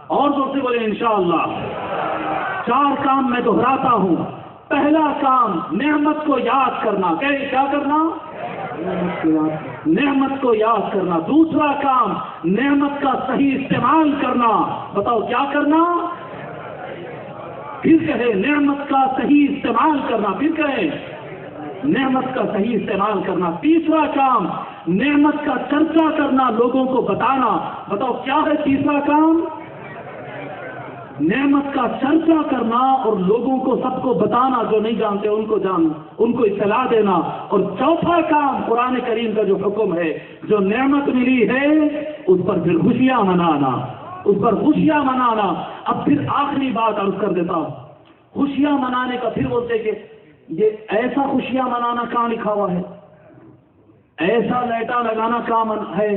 اور زور سے بولے انشاءاللہ۔ 4 کام میں دہراتا ہوں۔ پہلا کام نعمت کو یاد کرنا، کیا کرنا؟ نعمت کو یاد کرنا۔ دوسرا کام نعمت کا صحیح استعمال کرنا۔ بتاؤ کیا کرنا؟ پھر کہے نعمت کا صحیح استعمال کرنا، پھر کہے نعمت کا صحیح استعمال کرنا۔ تیسرا کام نعمت کا چرچا کرنا، لوگوں کو بتانا۔ بتاؤ کیا ہے تیسرا کام؟ نعمت کا چرچا کرنا اور لوگوں کو، سب کو بتانا، جو نہیں جانتے ان کو اطلاع دینا۔ اور چوتھا کام قرآن کریم کا جو حکم ہے، جو نعمت ملی ہے اس پر پھر خوشیاں منانا، اب پھر آخری بات عرض کر دیتا ہوں، خوشیاں منانے کا پھر بولتے کہ یہ ایسا خوشیاں منانا کہاں لکھا ہوا ہے، ایسا لیٹا لگانا کہاں ہے؟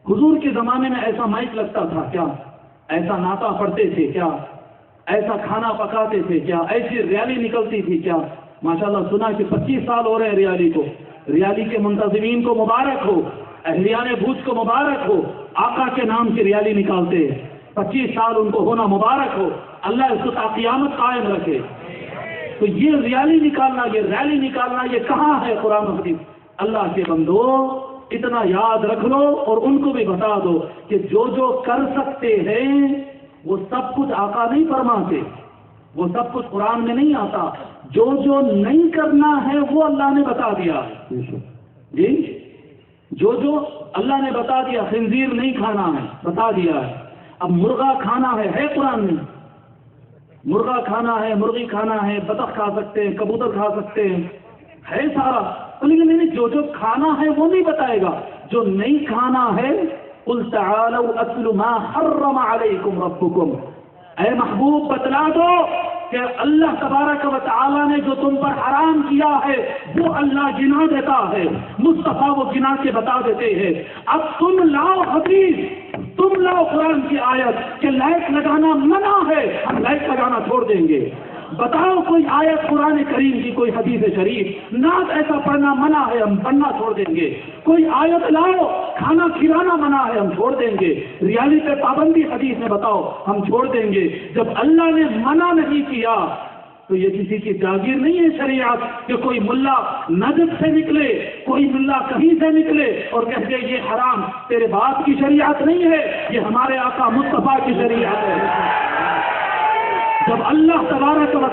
حضور کے زمانے میں ایسا مائک لگتا تھا کیا؟ ایسا نعتہ پڑھتے تھے کیا؟ ایسا کھانا پکاتے تھے کیا؟ ایسی ریالی نکلتی تھی کیا؟ ماشاءاللہ سنا کہ 25 سال ہو رہے ہیں ریالی کے منتظمین کو مبارک ہو، اہلیان بھوج کو مبارک ہو، آقا کے نام کی ریالی نکالتے ہیں، 25 سال ان کو ہونا مبارک ہو، اللہ اس کو تا قیامت قائم رکھے۔ تو یہ ریالی نکالنا یہ کہاں ہے قرآن و حدیث؟ اللہ کے بندو اتنا یاد رکھ لو اور ان کو بھی بتا دو کہ جو کر سکتے ہیں وہ سب کچھ آقا نہیں فرماتے، وہ سب کچھ قرآن میں نہیں آتا، جو نہیں کرنا ہے وہ اللہ نے بتا دیا جی، جو اللہ نے بتا دیا، خنزیر نہیں کھانا ہے بتا دیا ہے، اب مرغا کھانا ہے قرآن میں، مرغا کھانا ہے، مرغی کھانا ہے، بطخ کھا سکتے ہیں، کبوتر کھا سکتے ہیں، ہے سارا، لیکن جو کھانا ہے وہ نہیں بتائے گا، جو نہیں کھانا ہے قل تعالوا اتل ما حرم علیکم ربکم، اے محبوب بتلا دو کہ اللہ تبارک و تعالی نے جو تم پر حرام کیا ہے وہ اللہ گنا دیتا ہے، مصطفیٰ وہ گنا کے بتا دیتے ہیں۔ اب تم لاؤ حدیث، تم لاؤ قرآن کی آیت کہ لائٹ لگانا منع ہے، ہم لائٹ لگانا چھوڑ دیں گے۔ بتاؤ کوئی آیت قرآن کریم کی، کوئی حدیث شریف، نعت ایسا پڑھنا منع ہے، ہم پڑھنا چھوڑ دیں گے۔ کوئی آیت لاؤ کھانا کھلانا منع ہے، ہم چھوڑ دیں گے۔ ریالی پہ پابندی حدیث میں بتاؤ، ہم چھوڑ دیں گے۔ جب اللہ نے منع نہیں کیا تو یہ کسی کی جاگیر نہیں ہے شریعت کہ کوئی ملا نجد سے نکلے، کوئی ملا کہیں سے نکلے اور کہہ دے یہ حرام، تیرے باپ کی شریعت نہیں ہے، یہ ہمارے آقا مصطفیٰ کی شریعت ہے۔ جب اللہ تبارک و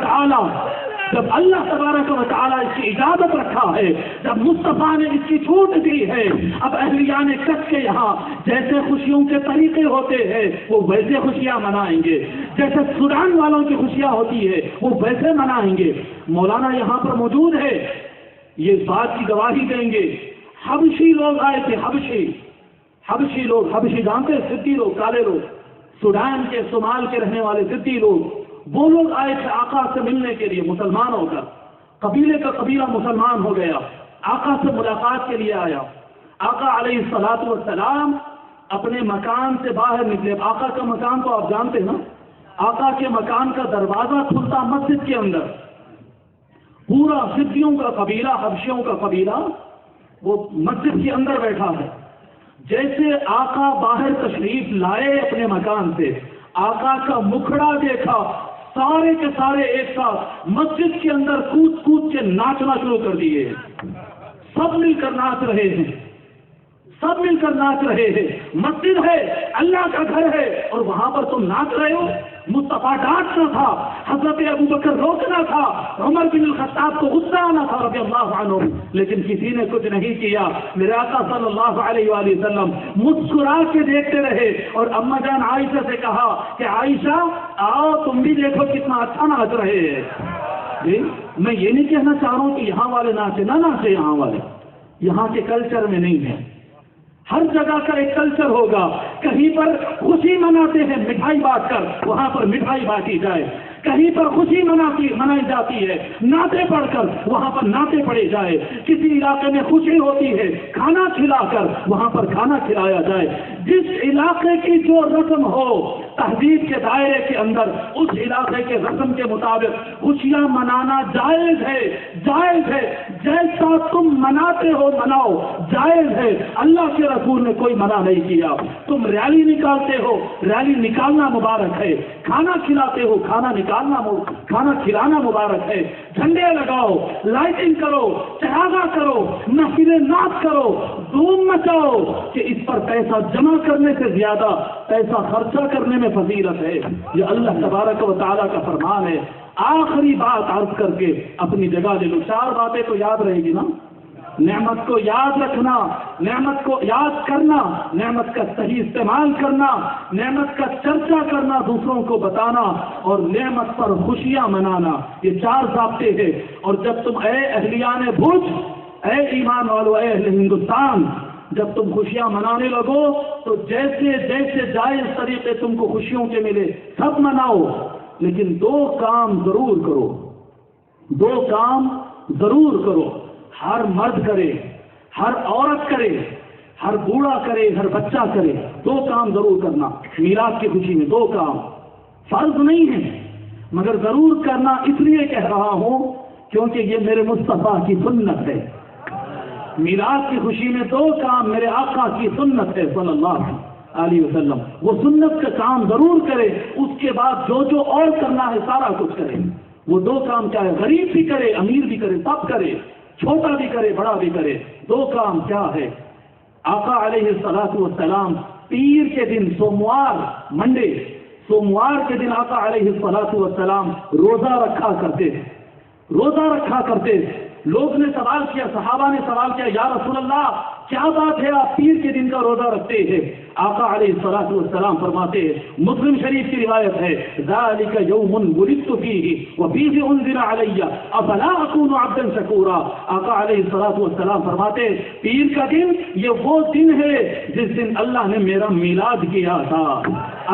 تعالی اس کی اجازت رکھا ہے، جب مصطفیٰ نے اس کی چھوٹ دی ہے، اب اہلیان کش کے یہاں جیسے خوشیوں کے طریقے ہوتے ہیں وہ ویسے خوشیاں منائیں گے، جیسے سوڈان والوں کی خوشیاں ہوتی ہے وہ ویسے منائیں گے۔ مولانا یہاں پر موجود ہے، یہ بات کی گواہی دیں گے۔ حبشی لوگ آئے تھے، حبشی لوگ، حبشی جانتے ہیں، سدھی لوگ، کالے لوگ، سوڈان کے، صومال کے رہنے والے سدھی لوگ، وہ لوگ آئے تھے آقا سے ملنے کے لیے، مسلمان ہو کر، قبیلے کا قبیلہ مسلمان ہو گیا، آقا سے ملاقات کے لیے آیا۔ آقا علیہ الصلوۃ والسلام اپنے مکان سے باہر نکلے۔ آقا کا مکان تو آپ جانتے ہیں نا، آقا کے مکان کا دروازہ کھلتا مسجد کے اندر، پورا سدھیوں کا قبیلہ، حبشیوں کا قبیلہ وہ مسجد کے اندر بیٹھا ہے۔ جیسے آقا باہر تشریف لائے اپنے مکان سے، آقا کا مکھڑا دیکھا، سارے کے سارے ایک ساتھ مسجد کے اندر کود کود کے ناچنا شروع کر دیے، سب مل کر ناچ رہے ہیں، سب مل کر ناچ رہے ہیں۔ مسجد ہے، اللہ کا گھر ہے، اور وہاں پر تم ناچ رہے ہو۔ مصطفیٰ ڈانٹنا تھا، حضرت ابوبکر روکنا تھا، عمر بن الخطاب کو غصہ آنا تھا رضی اللہ عنہ، لیکن کسی نے کچھ نہیں کیا۔ میرے آقا صلی اللہ علیہ وآلہ وسلم مسکرا کے دیکھتے رہے اور اما جان عائشہ سے کہا کہ عائشہ آؤ تم بھی دیکھو کتنا اچھا ناچ رہے ہیں۔ میں یہ نہیں کہنا چاہ رہا ہوں کہ یہاں والے ناچے نہ ناچے، یہاں والے یہاں کے کلچر میں نہیں ہے۔ ہر جگہ کا ایک کلچر ہوگا، کہیں پر خوشی مناتے ہیں مٹھائی بانٹ کر، وہاں پر مٹھائی بانٹی جائے، کہیں پر خوشی منائی جاتی ہے نعتیں پڑھ کر، وہاں پر نعتیں پڑھی جائے، کسی علاقے میں خوشی ہوتی ہے کھانا کھلا کر، وہاں پر کھانا کھلایا جائے۔ جس علاقے کی جو رسم ہو تہذیب کے دائرے کے اندر، اس علاقے کے رسم کے مطابق خوشیاں منانا جائز ہے، جائز ہے۔ جیسا تم مناتے ہو مناؤ، جائز ہے، اللہ کے رسول نے کوئی منع نہیں کیا۔ تم ریلی نکالتے ہو، ریلی نکالنا مبارک ہے، کھانا کھلاتے ہو، کھانا کھلانا مبارک ہے، جھنڈے لگاؤ، لائٹنگ کرو، چراغاں کرو، محفلیں نعت کرو، دھوم مچاؤ، کہ اس پر پیسہ جمع کرنے سے زیادہ پیسہ خرچہ کرنے میں فضیلت ہے۔ یہ اللہ تبارک و تعالیٰ کا فرمان ہے۔ آخری بات عرض کر کے اپنی جگہ لے لو، 4 باتیں تو یاد رہے گی نا۔ نعمت کو یاد رکھنا، نعمت کو یاد کرنا، نعمت کا صحیح استعمال کرنا، نعمت کا چرچا کرنا، دوسروں کو بتانا، اور نعمت پر خوشیاں منانا، یہ 4 ضابطے ہیں۔ اور جب تم اے اہلیان بھوج، اے ایمان والو، اے اہل ہندوستان، جب تم خوشیاں منانے لگو تو جیسے جیسے جائز طریقے تم کو خوشیوں کے ملے سب مناؤ، لیکن 2 کام ضرور کرو، 2 کام ضرور کرو۔ ہر مرد کرے، ہر عورت کرے، ہر بوڑھا کرے، ہر بچہ کرے، 2 کام ضرور کرنا میلاد کی خوشی میں۔ 2 کام فرض نہیں ہے مگر ضرور کرنا، اس لیے کہہ رہا ہوں کیونکہ یہ میرے مصطفیٰ کی سنت ہے۔ میلاد کی خوشی میں 2 کام میرے آقا کی سنت ہے صلی اللہ علیہ وسلم، وہ سنت کا کام ضرور کرے، اس کے بعد جو اور کرنا ہے سارا کچھ کرے۔ وہ 2 کام کیا ہے؟ غریب بھی کرے، امیر بھی کرے، سب کرے، چھوٹا بھی کرے، بڑا بھی کرے۔ 2 کام کیا ہے؟ آقا علیہ الصلوۃ والسلام پیر کے دن، سوموار، منڈے، سوموار کے دن آقا علیہ الصلوۃ والسلام روزہ رکھا کرتے، روزہ رکھا کرتے۔ لوگ نے سوال کیا، صحابہ نے سوال کیا، یا رسول اللہ کیا بات ہے آپ پیر کے دن کا روزہ رکھتے ہیں؟ آقا علیہ الصلوۃ والسلام فرماتے ہیں، مسلم شریف کی روایت ہے، ذالک یوم ولدت فیہ وفیہ انزل علی افلا اکون عبدا شکورا۔ آقا علیہ الصلوۃ والسلام فرماتے ہیں، پیر کا دن یہ وہ دن ہے جس دن اللہ نے میرا میلاد کیا تھا،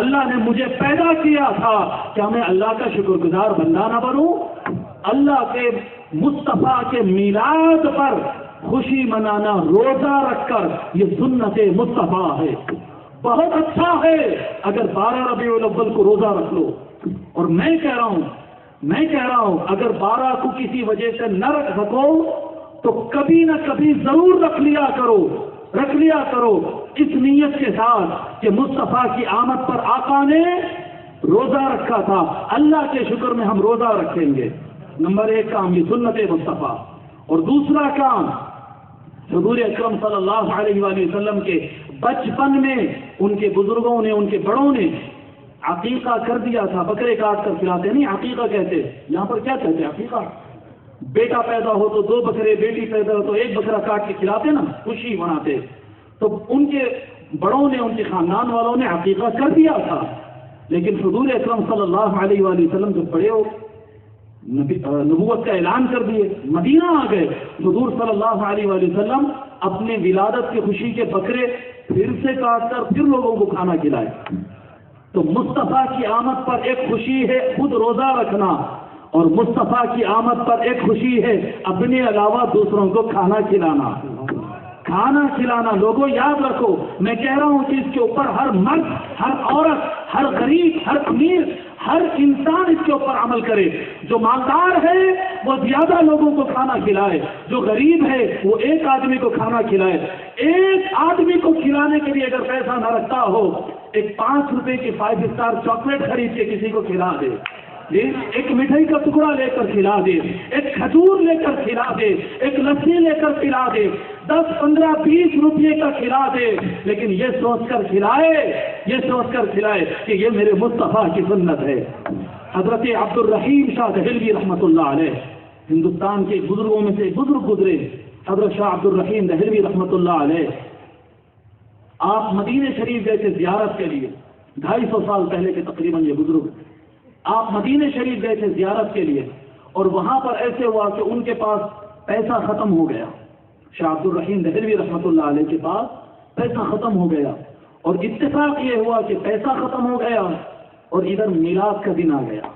اللہ نے مجھے پیدا کیا تھا، کیا میں اللہ کا شکر گزار بندہ نہ بنوں؟ اللہ کے مصطفیٰ کے میلاد پر خوشی منانا روزہ رکھ کر یہ سنت مصطفیٰ ہے۔ بہت اچھا ہے اگر 12 ربیع الاول کو روزہ رکھ لو، اور میں کہہ رہا ہوں اگر 12 کو کسی وجہ سے نہ رکھ سکو تو کبھی نہ کبھی ضرور رکھ لیا کرو اس نیت کے ساتھ کہ مصطفیٰ کی آمد پر آقا نے روزہ رکھا تھا، اللہ کے شکر میں ہم روزہ رکھیں گے۔ نمبر 1 کام یہ سنت مصطفیٰ، اور دوسرا کام حضور اکرم صلی اللہ علیہ وآلہ وسلم کے بچپن میں ان کے بزرگوں نے، ان کے بڑوں نے عقیقہ کر دیا تھا، بکرے کاٹ کر کھلاتے نہیں، عقیقہ کہتے، یہاں پر کیا کہتے ہیں عقیقہ؟ بیٹا پیدا ہو تو 2 بکرے، بیٹی پیدا ہو تو 1 بکرا کاٹ کے کھلاتے نا، خوشی مناتے۔ تو ان کے بڑوں نے، ان کے خاندان والوں نے عقیقہ کر دیا تھا، لیکن حضور اکرم صلی اللہ علیہ وآلہ وسلم جب بڑے ہو نبوت کا اعلان کر دیے، مدینہ آ گئے، حضور صلی اللہ علیہ وآلہ وسلم اپنے ولادت کی خوشی کے بکرے پھر سے کاٹ کر پھر لوگوں کو کھانا کھلائے۔ تو مصطفیٰ کی آمد پر ایک خوشی ہے خود روزہ رکھنا، اور مصطفیٰ کی آمد پر ایک خوشی ہے اپنے علاوہ دوسروں کو کھانا کھلانا۔ لوگوں یاد رکھو، میں کہہ رہا ہوں کہ اس کے اوپر ہر مرد، ہر عورت، ہر غریب، ہر امیر، ہر انسان اس کے اوپر عمل کرے۔ جو مالدار ہے وہ زیادہ لوگوں کو کھانا کھلائے، جو غریب ہے وہ 1 آدمی کو کھانا کھلائے۔ 1 آدمی کو کھلانے کے لیے اگر پیسہ نہ رکھتا ہو، ایک 5 روپے کی 5 اسٹار چاکلیٹ خرید کے کسی کو کھلا دے، ایک مٹھائی کا ٹکڑا لے کر کھلا دے، ایک کھجور لے کر کھلا دے، ایک لسی لے کر کھلا دے، 10، 15، 20 روپے کا کھلا دے، لیکن یہ سوچ کر کھلائے کہ یہ میرے مصطفیٰ کی سنت ہے۔ حضرت عبد الرحیم شاہ دہلوی رحمۃ اللہ علیہ، ہندوستان کے بزرگوں میں سے بزرگ گزرے، حضرت شاہ عبد الرحیم دہلوی رحمۃ اللہ علیہ، آپ مدینہ شریف گئے تھے زیارت کے لیے، 250 سال پہلے کے تقریباً یہ بزرگ، آپ مدینہ شریف گئے تھے زیارت کے لیے، اور وہاں پر ایسے ہوا کہ ان کے پاس پیسہ ختم ہو گیا، شاہ عبد الرحیم دہلوی رحمۃ اللہ علیہ کے پاس پیسہ ختم ہو گیا، اور اتفاق یہ ہوا کہ پیسہ ختم ہو گیا اور ادھر میلاد کا دن آ گیا۔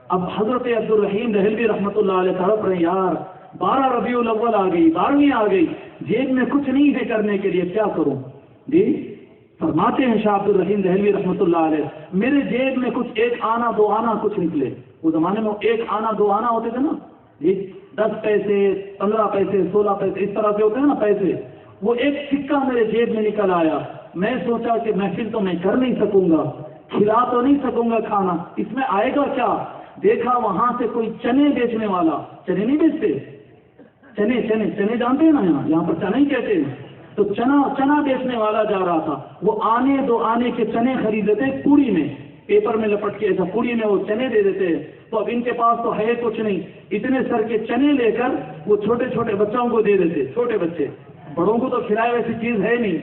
اب حضرت عبد الرحیم دہلوی رحمۃ اللہ علیہ طرف رہے، یار 12 ربیع الاول آ گئی، 12ویں آ گئی، جیب میں کچھ نہیں ہے کرنے کے لیے، کیا کروں؟ جی فرماتے ہیں شاہ عبد الرحیم دہلوی رحمۃ اللہ علیہ، میرے جیب میں کچھ 1 آنا 2 آنا کچھ نکلے، وہ زمانے میں 1 آنا 2 آنا ہوتے تھے نا، جی 10 پیسے 15 پیسے 16 پیسے اس طرح سے ہوتے ہیں نا پیسے، وہ ایک سکہ میرے جیب میں نکل آیا۔ میں سوچا کہ محفل تو میں کر نہیں سکوں گا، کھلا تو نہیں سکوں گا کھانا، اس میں آئے گا کیا؟ دیکھا وہاں سے کوئی چنے بیچنے والا، چنے نہیں بیچتے، چنے جانتے ہیں نا، یہاں پر چنے ہی کہتے ہیں، تو چنا بیچنے والا جا رہا تھا، وہ 2 آنے کے چنے خرید دیتے پوڑی میں، پیپر میں لپٹ کے ایسا پوڑی میں وہ چنے دے دیتے ہیں۔ تو اب ان کے پاس تو ہے کچھ نہیں، اتنے سر کے چنے لے کر وہ چھوٹے چھوٹے بچوں کو دے دیتے، چھوٹے بچے، بڑوں کو تو کھلائے ویسی چیز ہے نہیں،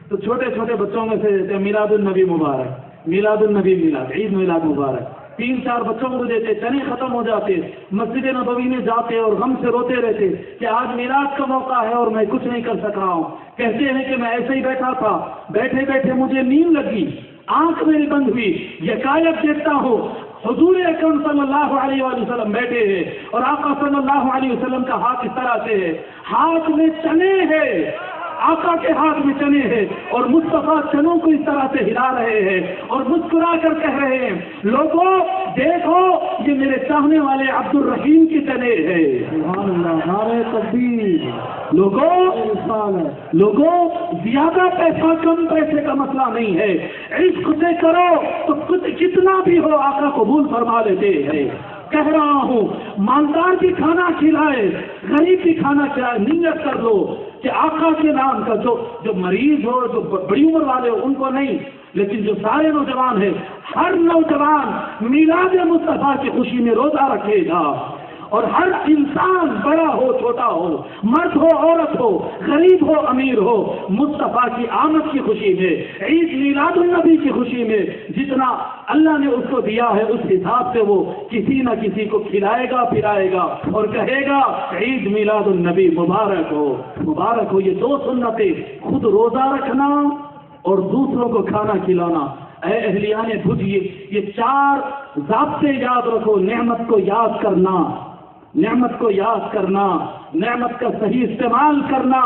تو چھوٹے چھوٹے بچوں میں سے دیتے، میلاد النبی مبارک، میلاد النبی میلاد، عید میلاد مبارک، 3-4 بچوں کو دیتے، چنے ختم ہو جاتے، مسجد نبوی میں جاتے اور غم سے روتے رہتے کہ آج میلاد کا موقع ہے اور میں کچھ نہیں کر سک رہا ہوں۔ کہتے ہیں کہ میں ایسے ہی بیٹھا تھا، بیٹھے بیٹھے مجھے نیند لگی، آنکھ میری بند ہوئی، یکایک دیکھتا ہوں حضور اکرم صلی اللہ علیہ وآلہ وسلم بیٹھے ہیں، اور آقا صلی اللہ علیہ وسلم کا ہاتھ اس طرح سے ہے، ہاتھ میں چنے ہیں، آقا کے ہاتھ میں چنے ہیں، اور مصطفیٰ چنوں کو اس طرح سے ہلا رہے ہیں اور مسکرا کر کہہ رہے ہیں، لوگوں دیکھو یہ میرے چاہنے والے عبد الرحیم کی چنے ہیں۔ سبحان اللہ، نعرہ تکبیر۔ لوگوں زیادہ پیسہ کم پیسے کا مسئلہ نہیں ہے، عشق سے کرو تو کتنا بھی ہو آقا قبول فرما لیتے ہیں۔ کہہ رہا ہوں مالدار بھی کھانا کھلائے، غریب بھی کھانا کھلائے، نیت کر لو کہ آقا کے نام کا جو مریض ہو، جو بڑی عمر والے ہو ان کو نہیں، لیکن جو سارے نوجوان ہیں، ہر نوجوان میلاد مصطفیٰ کی خوشی میں روزہ رکھے گا، اور ہر انسان بڑا ہو چھوٹا ہو، مرد ہو عورت ہو، غریب ہو امیر ہو، مصطفیٰ کی آمد کی خوشی میں، عید میلاد النبی کی خوشی میں جتنا اللہ نے اس کو دیا ہے اس حساب سے وہ کسی نہ کسی کو کھلائے گا پھرائے گا اور کہے گا عید میلاد النبی مبارک ہو مبارک ہو۔ یہ دو سنتیں، خود روزہ رکھنا اور دوسروں کو کھانا کھلانا۔ اے اہلیان بھج، یہ چار ضابطے یاد رکھو۔ نعمت کو یاد کرنا، نعمت کو یاد کرنا، نعمت کا صحیح استعمال کرنا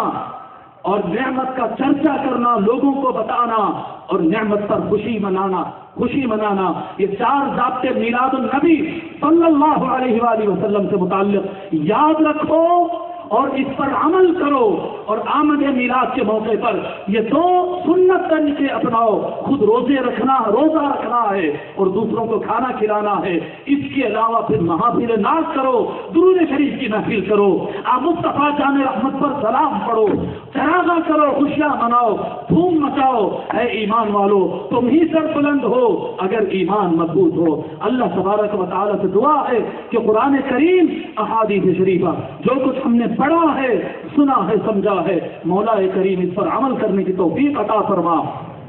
اور نعمت کا چرچا کرنا، لوگوں کو بتانا اور نعمت پر خوشی منانا، یہ چار ضابطے میلاد النبی صلی اللہ علیہ وآلہ وسلم سے متعلق یاد رکھو اور اس پر عمل کرو، اور آمد میلاد کے موقع پر یہ دو سنت طریقے اپناؤ۔ خود روزہ رکھنا ہے اور دوسروں کو کھانا کھلانا ہے۔ اس کے علاوہ پھر محافل ناز کرو، درود شریف کی محفل کرو، آپ مصطفیٰ جان رحمت پر سلام پڑھو، چراغاں کرو، خوشیاں مناؤ، دھوم مچاؤ۔ اے ایمان والو، تم ہی سر بلند ہو اگر ایمان مضبوط ہو۔ اللہ تبارک و تعالیٰ سے دعا ہے کہ قرآن کریم، احادیث شریفہ، جو کچھ ہم نے پڑھا ہے، سنا ہے، سمجھا ہے، مولا کریم اس پر عمل کرنے کی توفیق عطا فرما،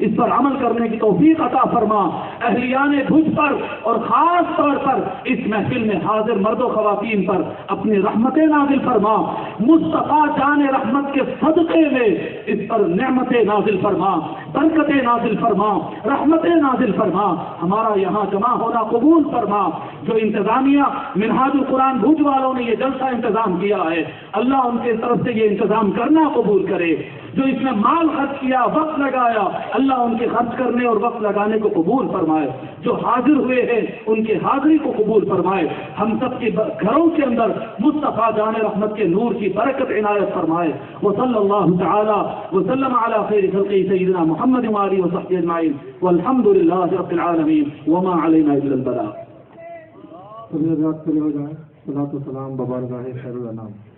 اس پر عمل کرنے کی توفیق عطا فرما۔ اہلیان بھج پر اور خاص طور پر اس محفل میں حاضر مرد و خواتین پر اپنی رحمتیں نازل فرما۔ مصطفیٰ جان رحمت کے صدقے میں اس پر نعمتیں نازل فرما، برکتیں نازل فرما، رحمتیں نازل فرما۔ ہمارا یہاں جمع ہونا قبول فرما۔ جو انتظامیہ منہاج القرآن بھوج والوں نے یہ جلسہ انتظام کیا ہے، اللہ ان کے طرف سے یہ انتظام کرنا قبول کرے۔ جو اس میں مال خرچ کیا، وقت لگایا، اللہ ان کے خرچ کرنے اور وقت لگانے کو قبول فرمائے۔ جو حاضر ہوئے ہیں ان کی حاضری کو قبول فرمائے۔ ہم سب کے گھروں کے اندر مصطفیٰ جان رحمت کے نور کی برکت عنایت فرمائے۔ وصلی اللہ تعالی وسلم علی خیر خلقہ سیدنا محمد وآلہ وصحبہ اجمعین والحمد للہ رب العالمین وما علینا الا البلاغ۔ سب حضرات کھڑے ہو جائیں۔ صلاۃ و سلام ببارگاہ خیر الانام۔